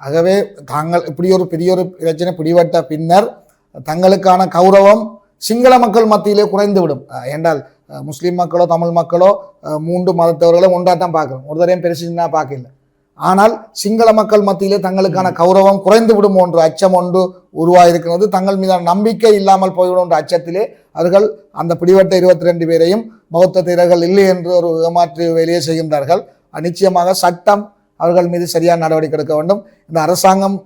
S1: ஆகவே தாங்கள் இப்படி ஒரு பெரிய ஒரு பிரச்சனை பிடிபட்ட பின்னர் தங்களுக்கான கௌரவம் சிங்கள மக்கள் மத்தியிலே குறைந்துவிடும். என்றால் முஸ்லீம் மக்களோ தமிழ் மக்களோ 3 மதத்தவர்களோ ஒன்றாத்தான் பார்க்கணும், ஒரு தரையும் பெருசுன்னா பார்க்கல. ஆனால் சிங்கள மக்கள் மத்தியிலே தங்களுக்கான கௌரவம் குறைந்து விடும் என்ற அச்சம் ஒன்று உருவாயிருக்கிறது. தங்கள் மீதான நம்பிக்கை இல்லாமல் போய்விடும் என்ற அச்சத்திலே அவர்கள் அந்த பிடிபட்ட 22 பேரையும் பௌத்த தேரர்கள் இல்லை என்று ஒரு ஏமாற்று வேலையை செய்கின்றார்கள். நிச்சயமாக சட்டம் அவர்கள் மீது சரியான நடவடிக்கை எடுக்க வேண்டும். இந்த அரசாங்கம்,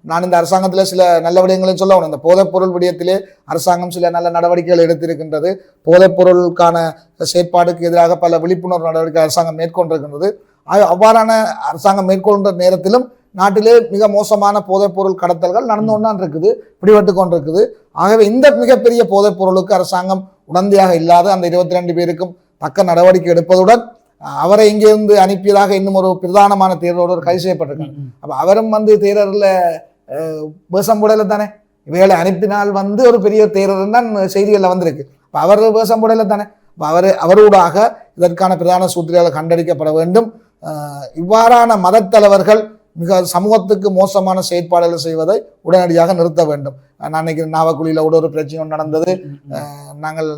S1: நான் இந்த அரசாங்கத்தில் சில நல்ல விடயங்களையும் சொல்ல வேண்டும். இந்த போதைப்பொருள் விடயத்திலே அரசாங்கம் சில நல்ல நடவடிக்கைகள் எடுத்திருக்கின்றது. போதைப்பொருளுக்கான செயற்பாடுக்கு எதிராக பல விழிப்புணர்வு நடவடிக்கை அரசாங்கம் மேற்கொண்டிருக்கின்றது. அவ்வாறான அரசாங்கம் மேற்கொண்ட நேரத்திலும் நாட்டிலே மிக மோசமான போதைப்பொருள் கடத்தல்கள் நடந்து கொண்டான் இருக்குது, பிடிபட்டு கொண்டிருக்குது. ஆகவே இந்த மிகப்பெரிய போதைப்பொருளுக்கு அரசாங்கம் உடந்தையாக இல்லாத அந்த 22 பேருக்கும் தக்க நடவடிக்கை எடுப்பதுடன் அவரை இங்கிருந்து அனுப்பியதாக இன்னும் ஒரு பிரதானமான தேரரோடு கைது செய்யப்பட்டிருக்காங்க. அப்போ அவரும் தேரரில் வேஷம் போடல தானே, இவைகளை அனுப்பினால் ஒரு பெரிய தேரர் தான் செய்திகளில் வந்திருக்கு. இப்போ அவர் வேஷம் போடல தானே. அவரோடாக இதற்கான பிரதான சூத்திரங்கள் கண்டறிக்கப்பட வேண்டும். இவ்வாறான மதத்தலைவர்கள் மிக சமூகத்துக்கு மோசமான செயற்பாடுகள் செய்வதை உடனடியாக நிறுத்த வேண்டும். நான் நினைக்கிறேன் நாவக்குழியில் கூட ஒரு பிரச்சனை நடந்தது. நாங்கள்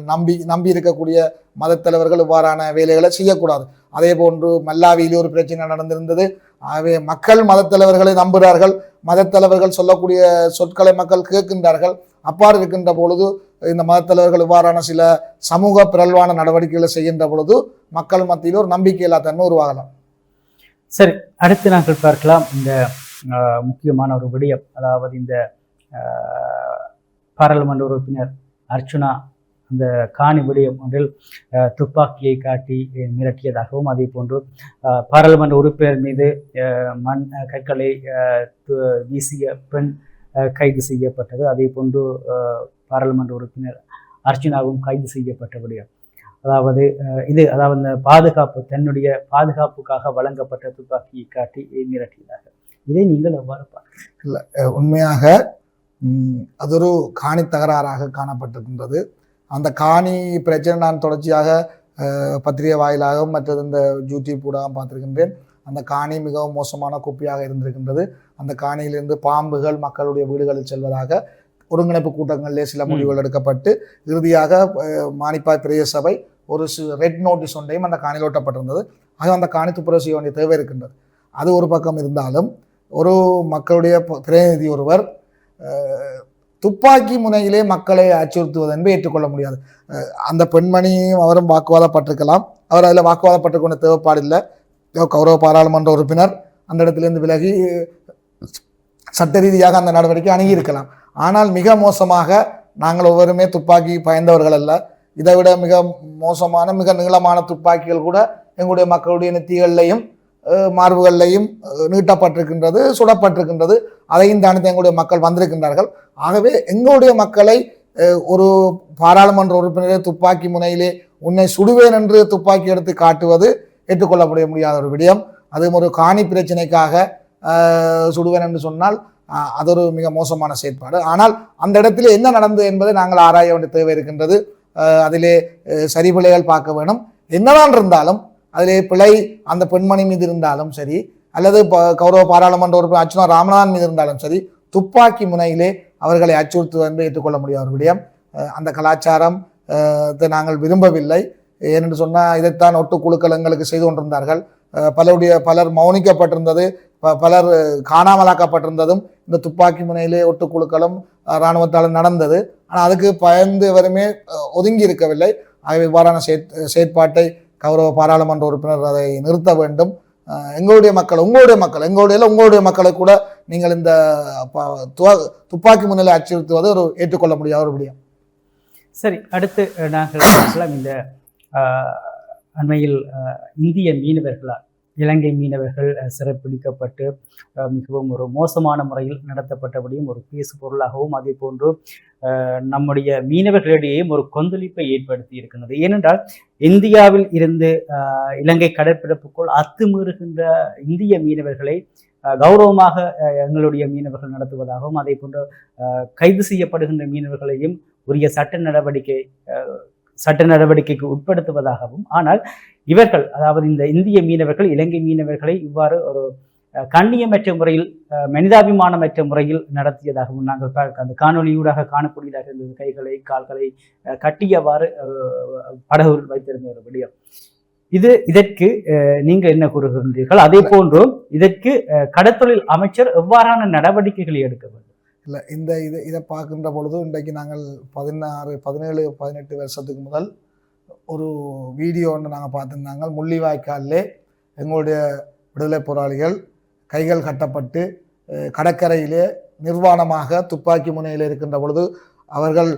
S1: நம்பி இருக்கக்கூடிய மதத்தலைவர்கள் இவ்வாறான வேலைகளை செய்யக்கூடாது. அதே போன்று மல்லாவியிலே ஒரு பிரச்சனை நடந்திருந்தது. ஆகவே மக்கள் மதத்தலைவர்களை நம்புகிறார்கள், மதத்தலைவர்கள் சொல்லக்கூடிய சொற்களை மக்கள் கேட்கின்றார்கள். அப்பாறு இருக்கின்ற பொழுது இந்த மதத்தலைவர்கள் இவ்வாறான சில சமூக பிறழ்வான நடவடிக்கைகளை செய்கின்ற பொழுது மக்கள் மத்தியில் ஒரு நம்பிக்கையில்லா தன்மை உருவாகலாம்.
S2: சரி, அடுத்து நாங்கள் பார்க்கலாம் இந்த முக்கியமான ஒரு விடயம், அதாவது இந்த பாராளுமன்ற உறுப்பினர் அர்ச்சுனா அந்த காணி விடயம் ஒன்றில் துப்பாக்கியை காட்டி மிரட்டியதாகவும், அதே போன்று பாராளுமன்ற உறுப்பினர் மீது கற்களை வீசிய பெண் கைது செய்யப்பட்டது, அதே போன்று பாராளுமன்ற உறுப்பினர் அர்ச்சுனாவும் கைது செய்யப்பட்ட விடயம். அதாவது அதாவது இந்த பாதுகாப்பு தன்னுடைய பாதுகாப்புக்காக வழங்கப்பட்ட துப்பாக்கியை காட்டி மிரட்டியதாக. இதை நீங்கள் எவ்வாறு பார்க்கிறீர்கள்?
S1: இல்லை, உண்மையாக அது ஒரு காணி தகராறாக காணப்பட்டிருக்கின்றது. அந்த காணி பிரச்சனை நான் தொடர்ச்சியாக பத்திரிகை வாயிலாகவும் மற்றது இந்த யூடியூப் ஊடாகவும் பார்த்திருக்கின்றேன். அந்த காணி மிகவும் மோசமான குப்பையாக இருந்திருக்கின்றது. அந்த காணியிலிருந்து பாம்புகள் மக்களுடைய வீடுகளில் செல்வதாக ஒருங்கிணைப்பு கூட்டங்களிலே சில முடிவுகள் எடுக்கப்பட்டு இறுதியாக மானிப்பாய் பிரதேச சபை ஒரு ரெட் நோட்டீஸ் ஒன்றையும் அந்த காணியில் ஒட்டப்பட்டிருந்தது. ஆக அந்த காணி துப்புரவு செய்ய வேண்டிய தேவை இருக்கின்றது. அது ஒரு பக்கம் இருந்தாலும் ஒரு மக்களுடைய பிரதிநிதி ஒருவர் துப்பாக்கி முனையிலே மக்களை அச்சுறுத்துவது என்பதை ஏற்றுக்கொள்ள முடியாது. அந்த பெண்மணியும் அவரும் வாக்குவாதப்பட்டிருக்கலாம். அவர் அதில் வாக்குவாதப்பட்டு கொண்ட தேவைப்பாடில்லை. கௌரவ பாராளுமன்ற உறுப்பினர் அந்த இடத்திலிருந்து விலகி சட்ட ரீதியாக அந்த நடவடிக்கை அணுகியிருக்கலாம். ஆனால் மிக மோசமாக நாங்கள் ஒவ்வொருமே துப்பாக்கி பயந்தவர்கள் அல்ல. இதை விட மிக மோசமான மிக நீளமான துப்பாக்கிகள் கூட எங்களுடைய மக்களுடைய நெத்திகள்லையும் மார்புகள்லையும் நீட்டப்பட்டிருக்கின்றது, சுடப்பட்டிருக்கின்றது. அதையும் தாண்டி எங்களுடைய மக்கள் வந்திருக்கின்றார்கள். ஆகவே எங்களுடைய மக்களை ஒரு பாராளுமன்ற உறுப்பினரே துப்பாக்கி முனையிலே உன்னை சுடுவேன் என்று துப்பாக்கி எடுத்து காட்டுவது ஏற்றுக்கொள்ள முடியாத ஒரு விடயம். அதுவும் ஒரு காணி பிரச்சனைக்காக சுடுவேன் என்று சொன்னால் அது ஒரு மிக மோசமான செயற்பாடு. ஆனால் அந்த இடத்துல என்ன நடந்தது என்பதை நாங்கள் ஆராய வேண்டிய தேவை இருக்கின்றது. அதிலே சரிபிழைகள் பார்க்க வேணும். என்னதான் இருந்தாலும் அதிலே பிழை அந்த பெண்மணி மீது இருந்தாலும் சரி, அல்லது கௌரவ பாராளுமன்ற உறுப்பினர் அர்ச்சுனா ராமநாதன் மீது இருந்தாலும் சரி, துப்பாக்கி முனையிலே அவர்களை அச்சுறுத்துவது என்று ஏற்றுக்கொள்ள முடியாத ஒரு விடயம். அந்த கலாச்சாரம் நாங்கள் விரும்பவில்லை. ஏனென்று சொன்னால் இதைத்தான் ஒட்டுக்குழுக்கள் எங்களுக்கு செய்து கொண்டிருந்தார்கள். பலர் மௌனிக்கப்பட்டிருந்தது, பலர் காணாமலாக்கப்பட்டிருந்ததும் இந்த துப்பாக்கி முனையிலே ஒட்டுக்குழுக்களும் இராணுவத்தாலும் நடந்தது. ஆனால் அதுக்கு பயந்து எவருமே ஒதுங்கி இருக்கவில்லை. ஆகவே இவ்வாறான செயற்பாட்டை கௌரவ பாராளுமன்ற உறுப்பினர் அதை நிறுத்த வேண்டும். எங்களுடைய மக்கள், உங்களுடைய மக்களை கூட நீங்கள் இந்த துப்பாக்கி முன்னிலை அச்சுறுத்துவது ஒரு ஏற்றுக்கொள்ள முடியாத ஒரு விடயம்.
S2: சரி, அடுத்து நாங்கள் இந்த அண்மையில் இந்திய மீனவர்களால் இலங்கை மீனவர்கள் சிறைப்பிடிக்கப்பட்டு மிகவும் ஒரு மோசமான முறையில் நடத்தப்பட்டபடியும் ஒரு பேசு பொருளாகவும் அதே போன்று நம்முடைய மீனவர்களிடையேயும் ஒரு கொந்தளிப்பை ஏற்படுத்தி இருக்கின்றது. ஏனென்றால் இந்தியாவில் இருந்து இலங்கை கடற்பரப்புக்குள் அத்துமீறுகின்ற இந்திய மீனவர்களை கௌரவமாக எங்களுடைய மீனவர்கள் நடத்துவதாகவும் அதே போன்று கைது செய்யப்படுகின்ற மீனவர்களையும் உரிய சட்ட நடவடிக்கைக்கு உட்படுத்துவதாகவும், ஆனால் இவர்கள் அதாவது இந்த இந்திய மீனவர்கள் இலங்கை மீனவர்களை இவ்வாறு ஒரு கண்ணியமற்ற முறையில் மனிதாபிமானமற்ற முறையில் நடத்தியதாகவும் நாங்கள் அந்த காணொலியூடாக காணக்கூடியதாக இருந்தது. கைகளை கால்களை கட்டியவாறு படகுகள் வைத்திருந்த ஒரு விடயம். இதற்கு நீங்கள் என்ன கூறுகின்றீர்கள்? அதே போன்று இதற்கு கடற்தொழில் அமைச்சர் எவ்வாறான நடவடிக்கைகளை எடுக்க வேண்டும்?
S1: இல்லை, இதை பார்க்கின்ற பொழுது இன்றைக்கு நாங்கள் 16, 17, 18 வருஷத்துக்கு முதல் ஒரு வீடியோ ஒன்று நாங்கள் பார்த்துருந்தாங்க. முள்ளிவாய்க்காலிலே எங்களுடைய விடுதலை போராளிகள் கைகள் கட்டப்பட்டு கடற்கரையிலே நிர்வாணமாக துப்பாக்கி முனையில் இருக்கின்ற பொழுது அவர்கள்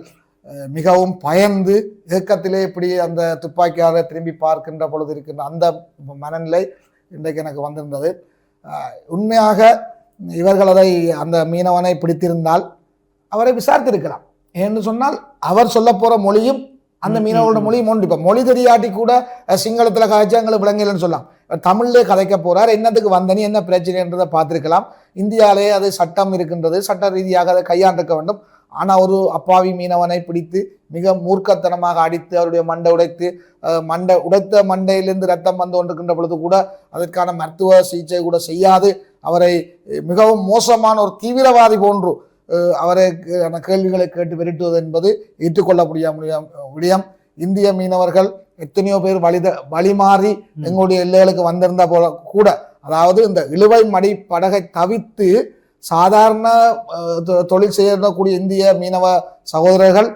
S1: மிகவும் பயந்து இயக்கத்திலே இப்படி அந்த துப்பாக்கியாக திரும்பி பார்க்கின்ற பொழுது இருக்கின்ற அந்த மனநிலை இன்றைக்கு எனக்கு வந்திருந்தது. உண்மையாக இவர்கள் அதை அந்த மீனவனை பிடித்திருந்தால் அவரை விசாரித்திருக்கலாம். ஏன்னு சொன்னால் அவர் சொல்ல போகிற மொழியும் அந்த மீனவர்களோட மொழியும் ஒன்று. இப்போ மொழி தெரியாட்டி கூட சிங்களத்தில் கதைச்சா எங்களுக்கு விளங்கலன்னு சொல்லலாம். தமிழ்லேயே கதைக்க போகிறார், என்னத்துக்கு வந்தனி என்ன பிரச்சனைன்றதை பார்த்துருக்கலாம். இந்தியாவிலே அது சட்டம் இருக்கின்றது, சட்ட ரீதியாக அதை கையாண்டிருக்க வேண்டும். ஆனால் ஒரு அப்பாவி மீனவனை பிடித்து மிக மூர்க்கத்தனமாக அடித்து அவருடைய மண்டை உடைத்த மண்டையிலிருந்து ரத்தம் வந்து கொண்டிருக்கின்ற பொழுது கூட அதற்கான மருத்துவ சிகிச்சை கூட செய்யாது அவரை மிகவும் மோசமான ஒரு தீவிரவாதி போன்று அவரை கேள்விகளை கேட்டு விரட்டுவது என்பது ஏற்றுக்கொள்ள விடயம். இந்திய மீனவர்கள் எத்தனையோ பேர் வழிமாறி எங்களுடைய எல்லைகளுக்கு வந்திருந்த போல கூட, அதாவது இந்த இழுவை மடி படகை தவிர்த்து சாதாரண தொழில் செய்யக்கூடிய இந்திய மீனவ சகோதரர்கள்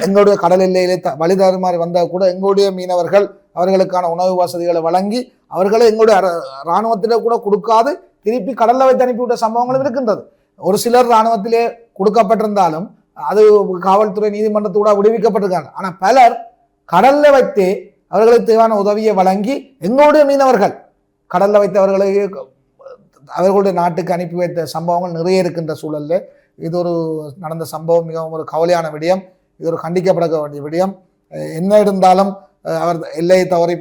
S1: எங்களுடைய கடல் எல்லையிலே வழிதருமாறி வந்தால் கூட எங்களுடைய மீனவர்கள் அவர்களுக்கான உணவு வசதிகளை வழங்கி அவர்களை எங்களுடைய இராணுவத்திலே கூட கொடுக்காது திருப்பி கடல்ல வைத்து அனுப்பிவிட்ட சம்பவங்களும் இருக்கின்றது. ஒரு சிலர் இராணுவத்திலே கொடுக்கப்பட்டிருந்தாலும் அது காவல்துறை நீதிமன்றத்தோட விடுவிக்கப்பட்டிருக்காங்க. ஆனால் பலர் கடல்ல வைத்து அவர்களுக்கு தேவையான உதவியை வழங்கி எங்களுடைய மீனவர்கள் கடல்ல வைத்து அவர்களுடைய நாட்டுக்கு அனுப்பி வைத்த சம்பவங்கள் நிறைய இருக்கின்ற சூழல்ல இது ஒரு நடந்த சம்பவம் மிகவும் ஒரு கவலையான விடயம். இது ஒரு கண்டிக்கப்பட வேண்டிய விடயம். என்ன இருந்தாலும் அவர் எல்லையை தவறி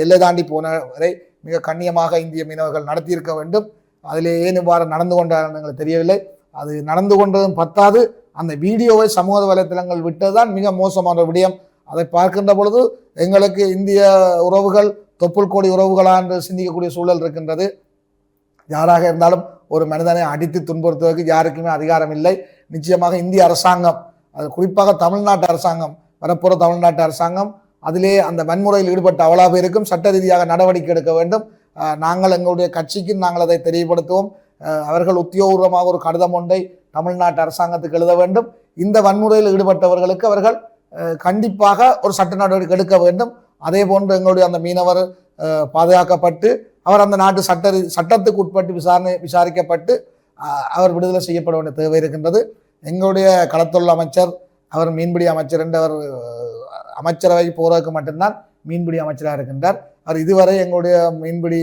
S1: எல்லை தாண்டி போனவரை மிக கண்ணியமாக இந்திய மீனவர்கள் நடத்தியிருக்க வேண்டும். அதிலே ஏன் இவ்வாறு நடந்து கொண்டார் எங்களுக்கு தெரியவில்லை. அது நடந்து கொண்டதும் பத்தாது, அந்த வீடியோவை சமூக வலைத்தளங்கள் விட்டதுதான் மிக மோசமான விடயம். அதை பார்க்கின்ற பொழுது எங்களுக்கு இந்திய உறவுகள் தொப்புள் கோடி உறவுகளா என்று சிந்திக்கக்கூடிய சூழல் இருக்கின்றது. யாராக இருந்தாலும் ஒரு மனிதனை அடித்து துன்புறுத்துவதற்கு யாருக்குமே அதிகாரம் இல்லை. நிச்சயமாக இந்திய அரசாங்கம், அது குறிப்பாக தமிழ்நாட்டு அரசாங்கம், வரப்போற தமிழ்நாட்டு அரசாங்கம் அதிலே அந்த வன்முறையில் ஈடுபட்ட அவ்வளவு பேருக்கும் சட்ட ரீதியாக நடவடிக்கை எடுக்க வேண்டும். நாங்கள் எங்களுடைய கட்சிக்கு நாங்கள் அதை தெரியப்படுத்துவோம். அவர்கள் உத்தியோகபூர்வமாக ஒரு கடிதம் ஒன்றை தமிழ்நாட்டு அரசாங்கத்துக்கு எழுத வேண்டும். இந்த வன்முறையில் ஈடுபட்டவர்களுக்கு அவர்கள் கண்டிப்பாக ஒரு சட்ட நடவடிக்கை எடுக்க வேண்டும். அதே போன்று எங்களுடைய அந்த மீனவர் பாதுகாக்கப்பட்டு அவர் அந்த நாட்டு சட்டத்துக்கு உட்பட்டு விசாரிக்கப்பட்டு அவர் விடுதலை செய்யப்பட வேண்டிய தேவை இருக்கின்றது. எங்களுடைய களத்தொழில் அமைச்சர், அவர் மீன்பிடி அமைச்சர் என்று அவர் அமைச்சரவை போறதுக்கு மட்டும்தான் மீன்பிடி அமைச்சராக இருக்கின்றார். அவர் இதுவரை எங்களுடைய மீன்பிடி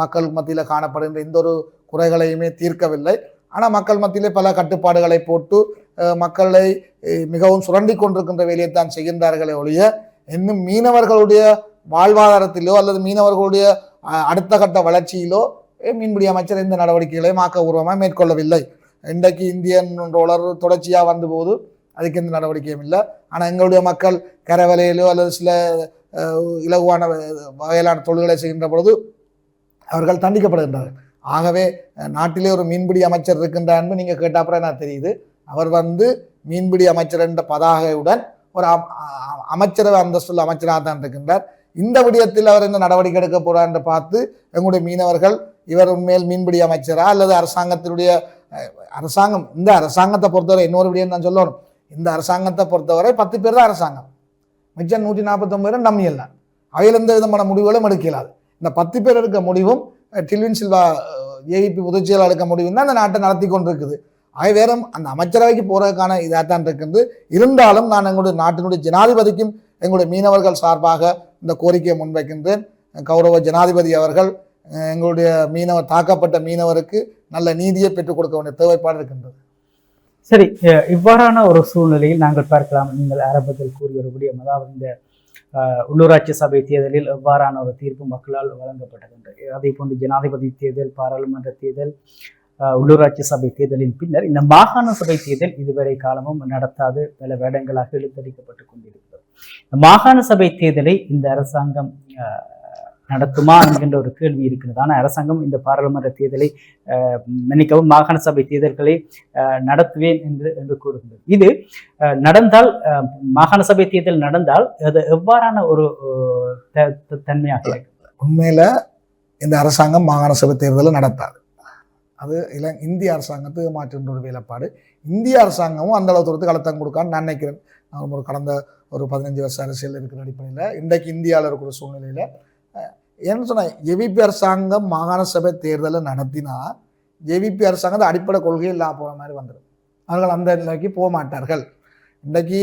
S1: மக்கள் மத்தியில் காணப்படுகின்ற எந்த ஒரு குறைகளையுமே தீர்க்கவில்லை. ஆனால் மக்கள் மத்தியிலே பல கட்டுப்பாடுகளை போட்டு மக்களை மிகவும் சுரண்டி கொண்டிருக்கின்ற வேலையை தான் செய்கின்றார்களே ஒழிய இன்னும் மீனவர்களுடைய வாழ்வாதாரத்திலோ அல்லது மீனவர்களுடைய அடுத்த கட்ட வளர்ச்சியிலோ மீன்பிடி அமைச்சர் இந்த நடவடிக்கைகளையும் ஆக்கபூர்வமாக மேற்கொள்ளவில்லை. இன்றைக்கு இந்தியன் ரோலர் தொடர்ச்சியாக வந்த போது அதுக்கு எந்த நடவடிக்கையும் இல்லை. ஆனால் எங்களுடைய மக்கள் கரவலையிலோ அல்லது சில இலகுவான வகையிலான தொழில்களை செய்கின்ற பொழுது அவர்கள் தண்டிக்கப்படுகின்றார்கள். ஆகவே நாட்டிலே ஒரு மீன்பிடி அமைச்சர் இருக்கின்றார் என்று நீங்கள் கேட்டாப்புறம் எனக்கு தெரியுது. அவர் மீன்பிடி அமைச்சர் என்ற பதாகையுடன் ஒரு அமைச்சரவை அந்தஸ்துள்ள அமைச்சராக தான் இருக்கின்றார். இந்த விடயத்தில் அவர் என்ன நடவடிக்கை எடுக்க போறார் என்று பார்த்து எங்களுடைய மீனவர்கள் இவர் உண்மையில் மீன்பிடி அமைச்சரா அல்லது அரசாங்கத்தினுடைய இந்த அரசாங்கத்தை பொறுத்தவரை இன்னொரு விடயம் தான் சொல்லணும். இந்த அரசாங்கத்தை பொறுத்தவரை 10 பேர் தான் அரசாங்கம், மிச்சம் 149 பேரும் டம்மி இல்லை. அவையில் எந்த விதமான முடிவுகளும் எடுக்கலாது. இந்த 10 பேர் எடுக்க முடிவும் டில்வின் சில்வா ஏவிபி பொதுச் செயலாளர் எடுக்க முடிவும் தான் அந்த நாட்டை நடத்தி கொண்டிருக்குது. அவை வேற அந்த அமைச்சரவைக்கு போறதுக்கான இதாகத்தான் இருக்குது. இருந்தாலும் நான் எங்களுடைய நாட்டினுடைய ஜனாதிபதிக்கும் எங்களுடைய மீனவர்கள் சார்பாக இந்த கோரிக்கையை முன்வைக்கின்றேன். கௌரவ ஜனாதிபதி அவர்கள் எங்களுடைய தாக்கப்பட்ட மீனவருக்கு நல்ல நீதியை பெற்றுக் கொடுக்க வேண்டிய தேவைப்பாடு இருக்கின்றது.
S2: சரி, இவ்வாறான ஒரு சூழ்நிலையில் நாங்கள் பார்க்கலாம், நீங்கள் ஆரம்பத்தில் கூறிய ஒரு விடயம், அதாவது இந்த உள்ளூராட்சி சபை தேர்தலில் எவ்வாறான ஒரு தீர்ப்பு மக்களால் வழங்கப்பட்டது. அதே போன்று ஜனாதிபதி தேர்தல், பாராளுமன்ற தேர்தல், உள்ளூராட்சி சபை தேர்தலின் பின்னர் இந்த மாகாண சபை தேர்தல் இதுவரை காலமும் நடத்தாது பல வேடங்களாக இழுத்தடிக்கப்பட்டு கொண்டிருக்கிறது. இந்த மாகாண சபை தேர்தலை இந்த அரசாங்கம் நடத்துமா என்கின்ற ஒரு கேள்வி இருக்கிறது. ஆனால் அரசாங்கம் இந்த பாராளுமன்ற தேர்தலை மன்னிக்கவும் மாகாண சபை தேர்தல்களை நடத்துவேன் என்று கூறுகின்றது. இது நடந்தால், மாகாண சபை தேர்தல் நடந்தால் அது எவ்வாறான ஒரு தன்மையாக இருக்கிறது?
S1: உண்மையில இந்த அரசாங்கம் மாகாண சபை தேர்தலை நடத்தாது. அது இந்திய அரசாங்கத்துக்கு மாற்றுகின்ற ஒரு வேலைப்பாடு. இந்திய அரசாங்கமும் அந்த அளவு தூரத்துக்கு அழுத்தம் கொடுக்கான்னு நான் நினைக்கிறேன். நான் கடந்த ஒரு 15 வருஷ அரசியல் இருக்கிற அடிப்படையில் இன்றைக்கு இந்தியாவில் இருக்கிற சூழ்நிலையில் என்ன சொன்ன, ஏவிபி அரசாங்கம் மாகாண சபை தேர்தலை நடத்தினா ஏவிபி அரசாங்கத்தை அடிப்படை கொள்கையை இல்லாமல் போகிற மாதிரி வந்துடும். அவர்கள் அந்த நிலைக்கு போக மாட்டார்கள். இன்றைக்கு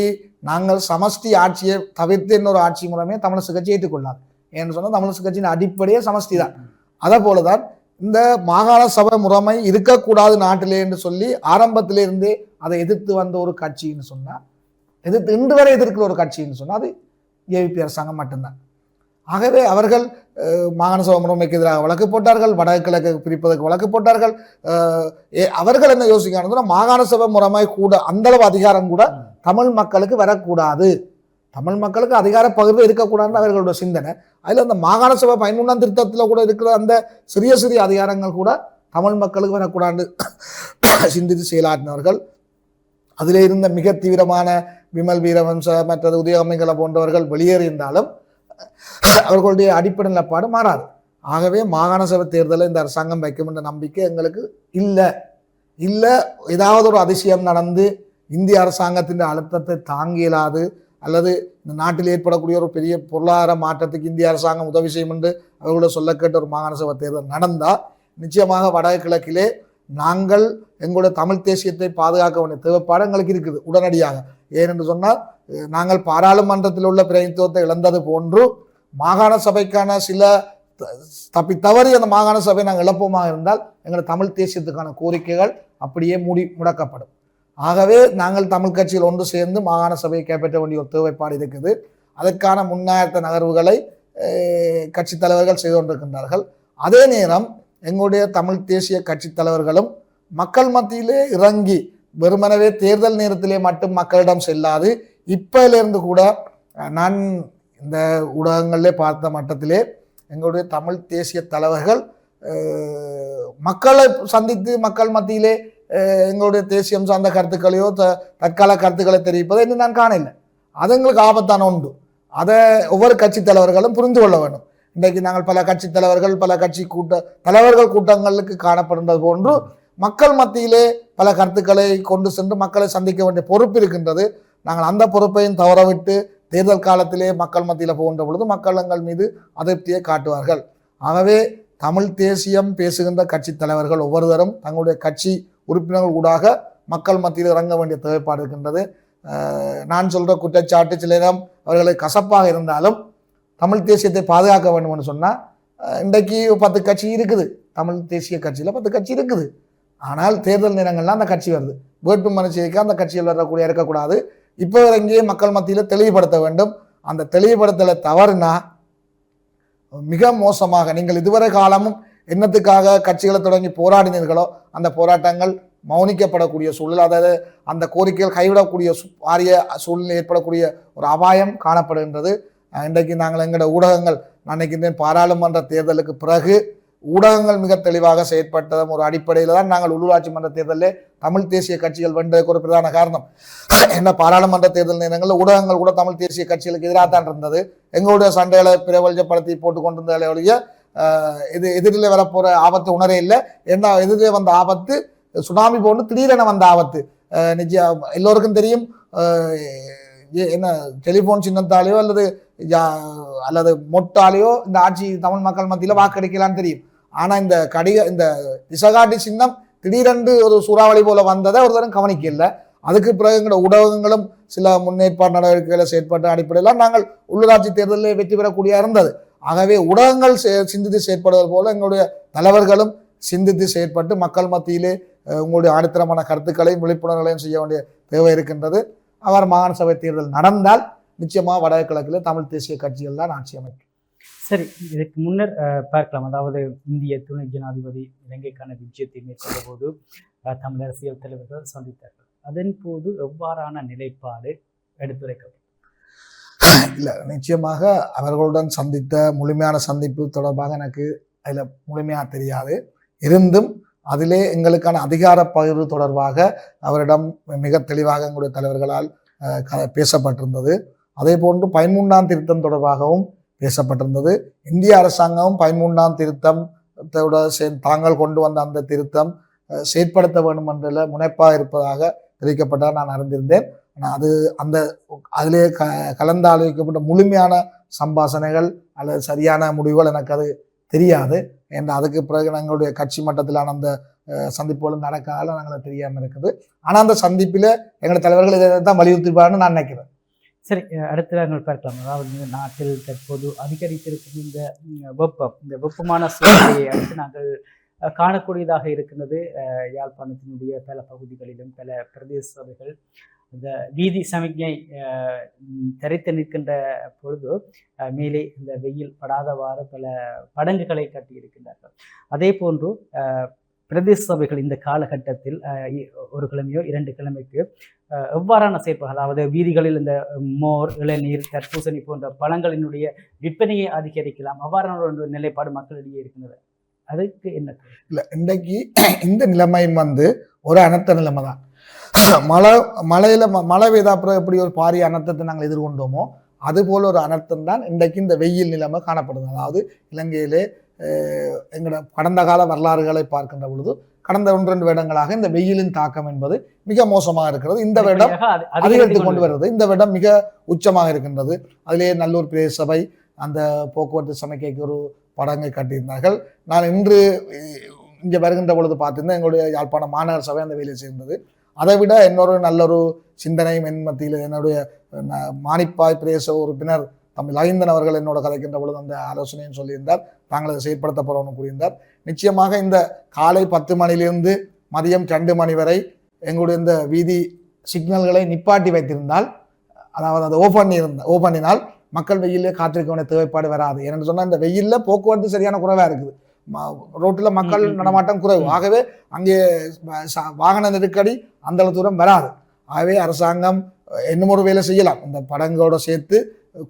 S1: நாங்கள் சமஷ்டி ஆட்சியை தவிர்த்து இன்னொரு ஆட்சி முறைமே தமிழரசு கட்சி ஏற்றுக்கொள்ளாது. ஏன்னு சொன்னால் தமிழரசு கட்சியின் அடிப்படையே சமஷ்டி தான். அதை போலதான் இந்த மாகாண சபை முறைமை இருக்கக்கூடாது நாட்டிலே என்று சொல்லி ஆரம்பத்திலிருந்தே அதை எதிர்த்து வந்த ஒரு கட்சின்னு சொன்னால், எதிர்த்து இன்று வரை எதிர்க்கிற ஒரு கட்சின்னு சொன்னால் அது ஏவிபி அரசாங்கம் மட்டும்தான். ஆகவே அவர்கள் மாகாண சபை முறைமைக்கு எதிராக வழக்கு போட்டார்கள், வடக்கு கிழக்கு பிரிப்பதற்கு வழக்கு போட்டார்கள். அவர்கள் என்ன யோசிக்கிறாங்கன்னா, மாகாண சபை முறைமை கூட அந்த அளவு அதிகாரம் கூட தமிழ் மக்களுக்கு வரக்கூடாது, தமிழ் மக்களுக்கு அதிகார பகிர்வு இருக்கக்கூடாதுன்னு அவர்களுடைய சிந்தனை. அதில் அந்த மாகாண சபை 11ஆம் திருத்தத்தில் கூட இருக்கிற அந்த சிறிய சிறிய அதிகாரங்கள் கூட தமிழ் மக்களுக்கு வரக்கூடாது சிந்தித்து செயலாற்றினவர்கள். அதிலே இருந்த மிக தீவிரமான விமல் வீரவன்ச மற்றது உதயகமைகளை போன்றவர்கள் வெளியேறியிருந்தாலும் அவர்களுடைய அடிப்படை நிலப்பாடு மாறாது. ஆகவே மாகாண சபை தேர்தலை இந்த அரசாங்கம் வைக்கும் என்ற நம்பிக்கை எங்களுக்கு இல்லை. ஏதாவது ஒரு அதிசயம் நடந்து இந்திய அரசாங்கத்தின் அழுத்தத்தை தாங்க இயலாது அல்லது இந்த நாட்டில் ஏற்படக்கூடிய ஒரு பெரிய பொருளாதார மாற்றத்துக்கு இந்திய அரசாங்கம் உதவி செய்யும் என்று அவர்களோட சொல்ல கேட்ட ஒரு மாகாண சபை தேர்தல் நடந்தால் நிச்சயமாக வடக்கு கிழக்கிலே நாங்கள் எங்களுடைய தமிழ் தேசியத்தை பாதுகாக்க வேண்டிய தேவைப்பாடு எங்களுக்கு இருக்குது உடனடியாக. ஏனென்று சொன்னால் நாங்கள் பாராளுமன்றத்தில் உள்ள பிரதிநிதித்துவத்தை இழந்தது போன்று மாகாண சபைக்கான சில தவறி அந்த மாகாண சபை நாங்கள் இழப்போமாக இருந்தால் எங்களுடைய தமிழ் தேசியத்துக்கான கோரிக்கைகள் அப்படியே முடக்கப்படும். ஆகவே நாங்கள் தமிழ் கட்சியில் ஒன்று சேர்ந்து மாகாண சபையை கைப்பற்ற வேண்டிய ஒரு தேவைப்பாடு இருக்குது. அதற்கான முன்னாயத்த நகர்வுகளை கட்சி தலைவர்கள் செய்து கொண்டிருக்கின்றார்கள். அதே நேரம் எங்களுடைய தமிழ் தேசிய கட்சி தலைவர்களும் மக்கள் மத்தியிலே இறங்கி வெறுமனவே தேர்தல் நேரத்திலே மட்டும் மக்களிடம் செல்லாது இப்பிலிருந்து கூட நான் இந்த ஊடகங்களிலே பார்த்த மட்டத்திலே எங்களுடைய தமிழ் தேசிய தலைவர்கள் மக்களை சந்தித்து மக்கள் மத்தியிலே எங்களுடைய தேசியம் சார்ந்த கருத்துக்களையோ தற்கால கருத்துக்களை தெரிவிப்பதை இன்னும் நான் காணல. அது எங்களுக்கு ஆபத்தான ஒன்று. அதை ஒவ்வொரு கட்சி தலைவர்களும் புரிந்து கொள்ள வேண்டும். இன்றைக்கு நாங்கள் பல கட்சி தலைவர்கள் பல கட்சி தலைவர்கள் கூட்டங்களுக்கு காணப்படுகிறது போன்று மக்கள் மத்தியிலே பல கருத்துக்களை கொண்டு சென்று மக்களை சந்திக்க வேண்டிய பொறுப்பு இருக்கின்றது. நாங்கள் அந்த பொறுப்பையும் தவறவிட்டு தேர்தல் காலத்திலே மக்கள் மத்தியில் போகின்ற பொழுது மக்கள் எங்கள் மீது அதிருப்தியை காட்டுவார்கள். ஆகவே தமிழ் தேசியம் பேசுகின்ற கட்சி தலைவர்கள் ஒவ்வொருவரும் தங்களுடைய கட்சி உறுப்பினர்கள் ஊடாக மக்கள் மத்தியில் இறங்க வேண்டிய தேவைப்பாடு இருக்கின்றது. நான் சொல்ற குற்றச்சாட்டு சில நேரம் அவர்களை கசப்பாக இருந்தாலும் தமிழ் தேசியத்தை பாதுகாக்க வேண்டும் என்று சொன்னால் இன்றைக்கு 10 கட்சி இருக்குது. தமிழ் தேசிய கட்சியில் 10 கட்சி இருக்குது. ஆனால் தேர்தல் நேரங்கள்லாம் அந்த கட்சி வருது. வேட்பு மனு செய்திக்கு அந்த கட்சிகள் வரக்கூடிய இருக்கக்கூடாது. இப்போ இங்கே மக்கள் மத்தியில் தெளிவுபடுத்த வேண்டும். அந்த தெளிவுபடுத்தலை தவறுனா மிக மோசமாக நீங்கள் இதுவரை காலமும் என்னத்துக்காக கட்சிகளை தொடங்கி போராடினீர்களோ அந்த போராட்டங்கள் மௌனிக்கப்படக்கூடிய சூழல், அதாவது அந்த கோரிக்கைகள் கைவிடக்கூடிய பாரிய சூழ்நிலை ஏற்படக்கூடிய ஒரு அபாயம் காணப்படுகின்றது. இன்றைக்கு நாங்கள் எங்களோட ஊடகங்கள் நினைக்கின்றேன் பாராளுமன்ற தேர்தலுக்கு பிறகு ஊடகங்கள் மிக தெளிவாக செயற்பட்டதும் ஒரு அடிப்படையில் தான் நாங்கள் உள்ளூராட்சி மன்ற தேர்தலில் தமிழ் தேசிய கட்சிகள் வென்றதுக்கு ஒரு பிரதான காரணம். என்ன பாராளுமன்ற தேர்தல் நேரங்களில் ஊடகங்கள் கூட தமிழ் தேசிய கட்சிகளுக்கு எதிராக தான் இருந்தது. எங்களுடைய சண்டைகளை பிரபலப்படுத்தி போட்டு கொண்டிருந்தாலேயே இது எதிரில் வரப்போகிற ஆபத்து உணரே இல்லை. ஏன்னா எதிரிலே வந்த ஆபத்து சுனாமி போன்று திடீரென வந்த ஆபத்து. நிச்சயம் எல்லோருக்கும் தெரியும். என்ன டெலிஃபோன் சின்னத்தாலேயோ அல்லது மொட்டாலேயோ இந்த ஆட்சி தமிழ் மக்கள் மத்தியில் வாக்களிக்கலான்னு தெரியும். ஆனால் இந்த திசகாட்டி சின்னம் திடீரென்று ஒரு சூறாவளி போல வந்ததை ஒருத்தரும் கவனிக்கல. அதுக்கு பிறகு எங்களோட ஊடகங்களும் சில முன்னேற்பாடு நடவடிக்கைகளை செயற்பட்ட அடிப்படையில் நாங்கள் உள்ளூராட்சி தேர்தலில் வெற்றி பெறக்கூடிய இருந்தது. ஆகவே ஊடகங்கள் சிந்தித்து செயற்படுவது போல எங்களுடைய தலைவர்களும் சிந்தித்து செயற்பட்டு மக்கள் மத்தியிலே உங்களுடைய ஆணித்தரமான கருத்துக்களையும் விழிப்புணர்வுகளையும் செய்ய வேண்டிய தேவை இருக்கின்றது. அவர் மாகாண சபை தேர்தல் நடந்தால் நிச்சயமாக வடகிழக்கில் தமிழ் தேசிய கட்சிகள் தான் ஆட்சி அமைக்கும்.
S2: சரி, இதுக்கு முன்னர் பார்க்கலாம். அதாவது இந்திய துணை ஜனாதிபதி இலங்கைக்கான விஜயத்தை மேற்கொண்ட போது தமிழ் அரசியல் தலைவர்கள் சந்தித்தார்கள். அதன் போது எவ்வாறான நிலைப்பாடு எடுத்துரைக்கப்படும்?
S1: இல்லை, நிச்சயமாக அவர்களுடன் சந்தித்த முழுமையான சந்திப்பு தொடர்பாக எனக்கு அதில் முழுமையாக தெரியாது. இருந்தும் அதிலே எங்களுக்கான அதிகார பகிர்வு தொடர்பாக அவரிடம் மிக தெளிவாக எங்களுடைய தலைவர்களால் பேசப்பட்டிருந்தது. அதே போன்று 13ஆம் திருத்தம் தொடர்பாகவும் பேசப்பட்டிருந்தது. இந்திய அரசாங்கமும் 13ஆம் திருத்தத்தோட தாங்கள் கொண்டு வந்த அந்த திருத்தம் செயற்படுத்த வேண்டும் என்ற முனைப்பாக இருப்பதாக தெரிவிக்கப்பட்டால் நான் அறிந்திருந்தேன். ஆனால் அதிலே கலந்தாலோசிக்கப்பட்ட முழுமையான சம்பாஷணைகள் அல்லது சரியான முடிவுகள் எனக்கு அது தெரியாது. ஏன்னா அதுக்கு பிறகு எங்களுடைய கட்சி மட்டத்திலான அந்த சந்திப்புகளும் நடக்காத நாங்கள் தெரியாமல் இருக்குது. ஆனால் அந்த சந்திப்பில் எங்களோட தலைவர்கள் இதை தான் வலியுறுத்திப்பாருன்னு நான் நினைக்கிறேன்.
S2: சரி, அடுத்து நாங்கள் பார்க்கலாம். அதாவது நாட்டில் தற்போது அதிகரித்திருக்கும் இந்த வெப்பமான சூழ்நிலையை அடுத்து நாங்கள் காணக்கூடியதாக இருக்கின்றது. யாழ்ப்பாணத்தினுடைய பல பகுதிகளிலும் பல பிரதேச சபைகள் இந்த வீதி சமிக்ஞை தரித்து நிற்கின்ற பொழுது மேலே இந்த வெயில் படாதவாறு பல படங்குகளை கட்டியிருக்கின்றார்கள். அதே போன்று பிரதேச சபைகள் இந்த காலகட்டத்தில் ஒரு கிழமையோ 2 கிழமைக்கு எவ்வாறான செயற்பாடு, அதாவது வீதிகளில் இந்த மோர், இளநீர், தர்பூசணி போன்ற பழங்களினுடைய விற்பனையை அதிகரிக்கலாம், அவ்வாறான ஒரு நிலைப்பாடு மக்களிடையே இருக்கின்றது. அதுக்கு என்ன?
S1: இல்லை, இன்றைக்கு இந்த நிலைமையும் ஒரு அனர்த்த நிலைமை தான். மழை பெய்தாப்புறம் எப்படி ஒரு பாரிய அனர்த்தத்தை நாங்கள் எதிர்கொண்டோமோ அதுபோல் ஒரு அனர்த்தம் தான் இன்றைக்கு இந்த வெயில் நிலைமை காணப்படுது. அதாவது இலங்கையிலே எங்களோட கடந்த கால வரலாறுகளை பார்க்கின்ற பொழுது கடந்த 1-2 வருடங்களாக இந்த வெயிலின் தாக்கம் என்பது மிக மோசமாக இருக்கிறது. இந்த வருடம் அதிகரித்து கொண்டு வருகிறது. இந்த வருடம் மிக உச்சமாக இருக்கின்றது. அதிலே நல்லூர் பிரதேச சபை அந்த போக்குவரத்து சமிக்கைக்கு ஒரு படங்கை கட்டியிருந்தார்கள். நான் இன்று இங்கே வருகின்ற பொழுது பார்த்திருந்தேன், எங்களுடைய யாழ்ப்பாண மாநகர சபை அந்த வேலையை சேர்ந்தது. அதை விட இன்னொரு நல்லொரு சிந்தனையும் என் மத்தியில் என்னுடைய மானிப்பாய் பிரதேச உறுப்பினர் தமிழ் ஐந்தன் அவர்கள் என்னோட கதைக்கின்ற பொழுது அந்த ஆலோசனையும் சொல்லியிருந்தார். தாங்கள் அதை செயற்படுத்த போகிறோம்னு கூறியிருந்தார். நிச்சயமாக இந்த காலை 10 மணியிலிருந்து மதியம் 2 மணி வரை எங்களுடைய இந்த வீதி சிக்னல்களை நிப்பாட்டி வைத்திருந்தால், அதாவது அதை ஓப்பன் பண்ணினால் மக்கள் வெயிலே காத்திருக்க வேண்டிய தேவைப்பாடு வராது. ஏன்னு சொன்னால் இந்த வெயிலில் போக்குவரத்து சரியான குறைவாக இருக்குது. ரோட்டில் மக்கள் நடமாட்டம் குறைவு. ஆகவே அங்கே வாகன நெருக்கடி அந்த அளவு தூரம் வராது. ஆகவே அரசாங்கம் இன்னும் ஒரு வேலை செய்யலாம். இந்த படங்களோட சேர்த்து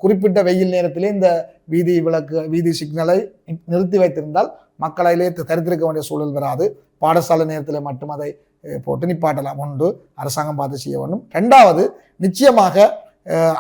S1: குறிப்பிட்ட வெயில் நேரத்திலே இந்த வீதி விளக்கு வீதி சிக்னலை நிறுத்தி வைத்திருந்தால் மக்களிலே தரித்திருக்க வேண்டிய சூழல் வராது. பாடசாலை நேரத்தில் மட்டும் அதை போட்டு நிப்பாட்டலாம். ஒன்று அரசாங்கம் பார்த்து செய்ய வேண்டும். ரெண்டாவது, நிச்சயமாக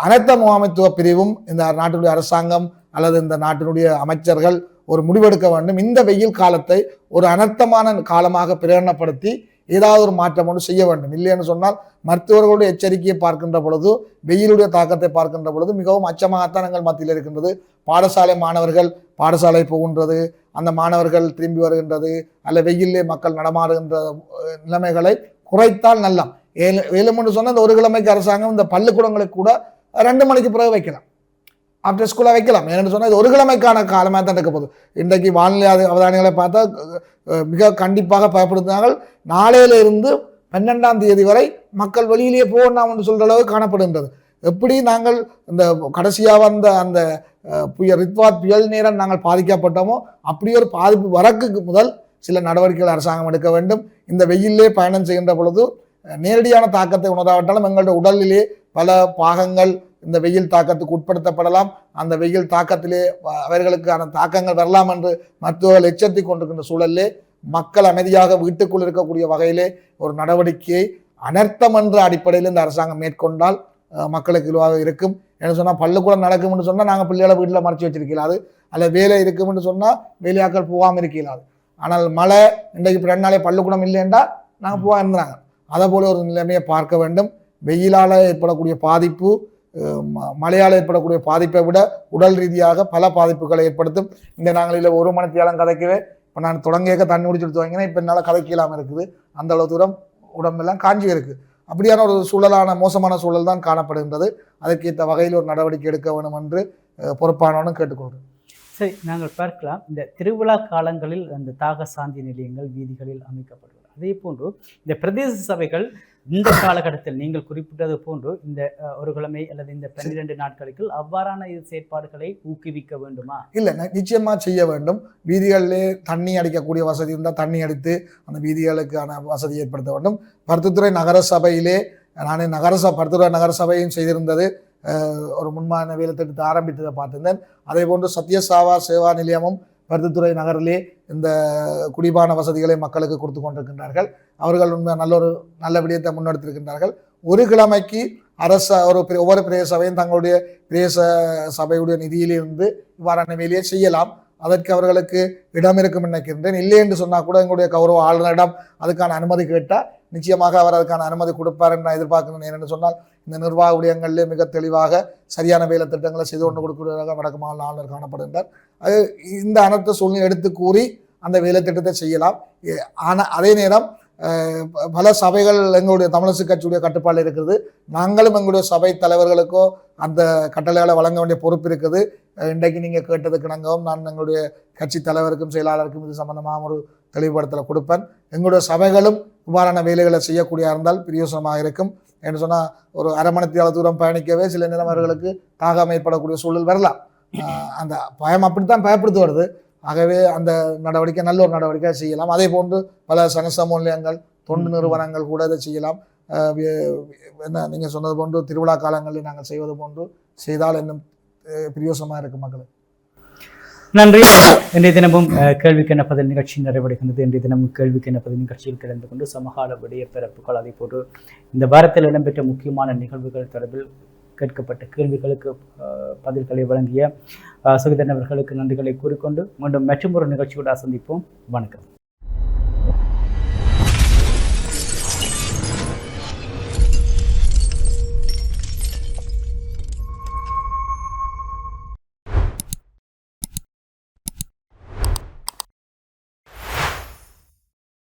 S1: அனைத்த முகாமைத்துவ பிரிவும் இந்த நாட்டினுடைய அரசாங்கம் அல்லது இந்த நாட்டினுடைய அமைச்சர்கள் ஒரு முடிவெடுக்க வேண்டும். இந்த வெயில் காலத்தை ஒரு அனர்த்தமான காலமாக பிரகடனப்படுத்தி ஏதாவது ஒரு மாற்றம் ஒன்று செய்ய வேண்டும். இல்லைன்னு சொன்னால் மருத்துவர்களுடைய எச்சரிக்கையை பார்க்கின்ற பொழுது, வெயிலுடைய தாக்கத்தை பார்க்கின்ற பொழுது மிகவும் அச்சமாகத்தான் எங்கள் மத்தியில் இருக்கின்றது. பாடசாலை மாணவர்கள் பாடசாலை போகின்றது, அந்த மாணவர்கள் திரும்பி வருகின்றது, அல்ல வெயிலே மக்கள் நடமாடுகின்ற நிலைமைகளை குறைத்தால் நல்லம். ஏழுமென்று சொன்னால் இந்த ஒரு கிழமைக்கு அரசாங்கம் இந்த பள்ளிக்கூடங்களை கூட 2 மணிக்கு பிறகு வைக்கலாம், ஆஃப்டர் ஸ்கூலாக வைக்கலாம். ஏன்னு சொன்னால் இது ஒரு கிழமைக்கான காலமாக தான் இருக்க போகுது. இன்றைக்கு வானிலை அவதானிகளை பார்த்தா மிக கண்டிப்பாக பயப்படுத்தினார்கள். நாளையிலிருந்து 12ஆம் தேதி வரை மக்கள் வெளியிலேயே போகணும் என்று சொல்கிற அளவு காணப்படுகின்றது. எப்படி நாங்கள் இந்த கடைசியாக வந்த அந்த ரித்வாத் புயல் நேரம் நாங்கள் பாதிக்கப்பட்டோமோ அப்படி ஒரு பாதிப்பு வரக்கு முதல் சில நடவடிக்கைகள் அரசாங்கம் எடுக்க வேண்டும். இந்த வெயிலே பயணம் செய்கின்ற பொழுது நேரடியான தாக்கத்தை உணராவிட்டாலும் எங்களுடைய உடலிலே பல பாகங்கள் இந்த வெயில் தாக்கத்துக்கு உட்படுத்தப்படலாம். அந்த வெயில் தாக்கத்திலே அவர்களுக்கான தாக்கங்கள் வரலாம் என்று மருத்துவர்கள் எச்சரித்து கொண்டிருக்கின்ற சூழலிலே மக்கள் அமைதியாக வீட்டுக்குள் இருக்கக்கூடிய வகையிலே ஒரு நடவடிக்கையை அனர்த்தம் என்ற அடிப்படையில் இந்த அரசாங்கம் மேற்கொண்டால் மக்களுக்கு இலவாக இருக்கும். என்ன சொன்னால் பள்ளிக்கூடம் நடக்கும்னு சொன்னால் நாங்கள் பிள்ளைகளை வீட்டில் மறைச்சி வச்சிருக்கலாது, அல்ல வேலை இருக்கும்னு சொன்னால் வேலையாக்கள் போகாமல் இருக்கலாது. ஆனால் மழை இன்றைக்கு 2 நாளே பள்ளிக்கூடம் இல்லைன்றா நாங்கள் போக இருந்தாங்க. அதை போல ஒரு நிலைமையை பார்க்க வேண்டும். வெயிலால் ஏற்படக்கூடிய பாதிப்பு மழையால் ஏற்படக்கூடிய பாதிப்பை விட உடல் ரீதியாக பல பாதிப்புகளை ஏற்படுத்தும். இந்த நாங்கள் இல்லை 1 மணி நேரம் கதைக்கவே இப்போ நான் தொடங்கிய தண்ணி குடிச்சுட்டு வாங்கினா இப்போ என்னால் கதைக்கலாமல் இருக்குது. அந்த அளவு தூரம் உடம்பெல்லாம் காஞ்சி இருக்குது. அப்படியான ஒரு சூழலான மோசமான சூழல் தான் காணப்படுகின்றது. அதற்கேற்ற வகையில் ஒரு நடவடிக்கை எடுக்க வேண்டும் என்று பொறுப்பானவனும் கேட்டுக்கொள்கிறேன்.
S2: சரி, நாங்கள் பார்க்கலாம். இந்த திருவிழா காலங்களில் அந்த தாக சாந்தி நிலையங்கள் வீதிகளில் அமைக்கப்படுகிறது. அதே போன்று இந்த பிரதேச சபைகள் இந்த காலகட்டத்தில் நீங்கள் குறிப்பிட்டது போன்று இந்த ஒரு கிழமை அல்லது இந்த 12 நாட்களுக்கு அவ்வாறான செயற்பாடுகளை ஊக்குவிக்க வேண்டுமா? இல்லை,
S1: நிச்சயமாக செய்ய வேண்டும். வீதிகளிலே தண்ணி அடிக்கக்கூடிய வசதி இருந்தால் தண்ணி அடித்து அந்த வீதிகளுக்கான வசதி ஏற்படுத்த வேண்டும். பருத்தித்துறை நகர சபையிலே நான் பருத்தித்துறை நகர சபையும் செய்திருந்தது. ஒரு முன்மான வேலை திட்டத்தை ஆரம்பித்ததை பார்த்திருந்தேன். அதே போன்று சத்யசாவா சேவா நிலையமும் பருத்தித்துறை நகரிலே இந்த குடிபான வசதிகளை மக்களுக்கு கொடுத்து கொண்டிருக்கின்றார்கள். அவர்கள் நல்ல விடயத்தை முன்னெடுத்திருக்கின்றார்கள். ஒரு கிழமைக்கு ஒவ்வொரு பிரதேச சபையும் தங்களுடைய பிரதேச சபையுடைய நிதியிலிருந்து இவ்வாறான வேலையை செய்யலாம். அதற்கு அவர்களுக்கு இடம் இருக்கும் நினைக்கின்றேன். இல்லை என்று சொன்னால் கூட எங்களுடைய கௌரவ ஆளுநரிடம் அதுக்கான அனுமதி கேட்டால் நிச்சயமாக அவர் அதுக்கான அனுமதி கொடுப்பார் என்று நான் எதிர்பார்க்கணும். ஏனென்று சொன்னால் இந்த நிர்வாக விடயங்களிலே மிக தெளிவாக சரியான வேலை திட்டங்களை செய்து கொண்டு கொடுக்கிறதாக வடக்கு மாநில ஆளுநர் காணப்படுகின்றார். அது இந்த அனைத்து சூழ்நிலை எடுத்து கூறி அந்த வேலை திட்டத்தை செய்யலாம். ஆனால் அதே நேரம் பல சபைகள் எங்களுடைய தமிழரசு கட்சியுடைய கட்டுப்பாடு இருக்கிறது. நாங்களும் எங்களுடைய சபை தலைவர்களுக்கோ அந்த கட்டளைகளை வழங்க வேண்டிய பொறுப்பு இருக்குது. இன்றைக்கு நீங்கள் கேட்டதுக்கு நாங்களும் நான் எங்களுடைய கட்சி தலைவருக்கும் செயலாளருக்கும் இது சம்பந்தமாக ஒரு தெளிவுபடுத்தலை கொடுப்பேன். எங்களுடைய சபைகளும் இவ்வாறான வேலைகளை செய்யக்கூடிய இருந்தால் பிரயோசனமாக இருக்கும். என்று சொன்னால் ஒரு அரை மணி தூரம் பயணிக்கவே சில நேரம் அவர்களுக்கு தாகம் ஏற்படக்கூடிய சூழல் வரலாம். அந்த பயம் அப்படித்தான் பயப்படுத்து வருது. ஆகவே அந்த நடவடிக்கை நல்ல ஒரு நடவடிக்கையாக செய்யலாம். அதே போன்று பல சமூக நிலையங்கள் தொண்டு நிறுவனங்கள் கூட இதை செய்யலாம். என்ன நீங்கள் சொன்னது போன்று திருவிழா காலங்களில் நாங்கள் செய்வது போன்று செய்தால் இன்னும் பிரயோசனமாக இருக்கும் மக்களுக்கு.
S2: நன்றி. இன்றைய தினமும் கேள்விக்கு என்ன பதில் நிகழ்ச்சி நிறைவடைகின்றது. இன்றைய தினமும் கேள்விக்கு என்ன பதில் நிகழ்ச்சியில் கலந்து கொண்டு சமகால விடய பிறப்புகள் அதே போன்று இந்த வாரத்தில் இடம்பெற்ற முக்கியமான நிகழ்வுகள் தொடர்பில் கேட்கப்பட்ட கேள்விகளுக்கு பதில்களை வழங்கிய சுகிதன் அவர்களுக்கு நன்றிகளை கூறிக்கொண்டு மீண்டும் மற்றொரு நிகழ்ச்சியோடு சந்திப்போம். வணக்கம்.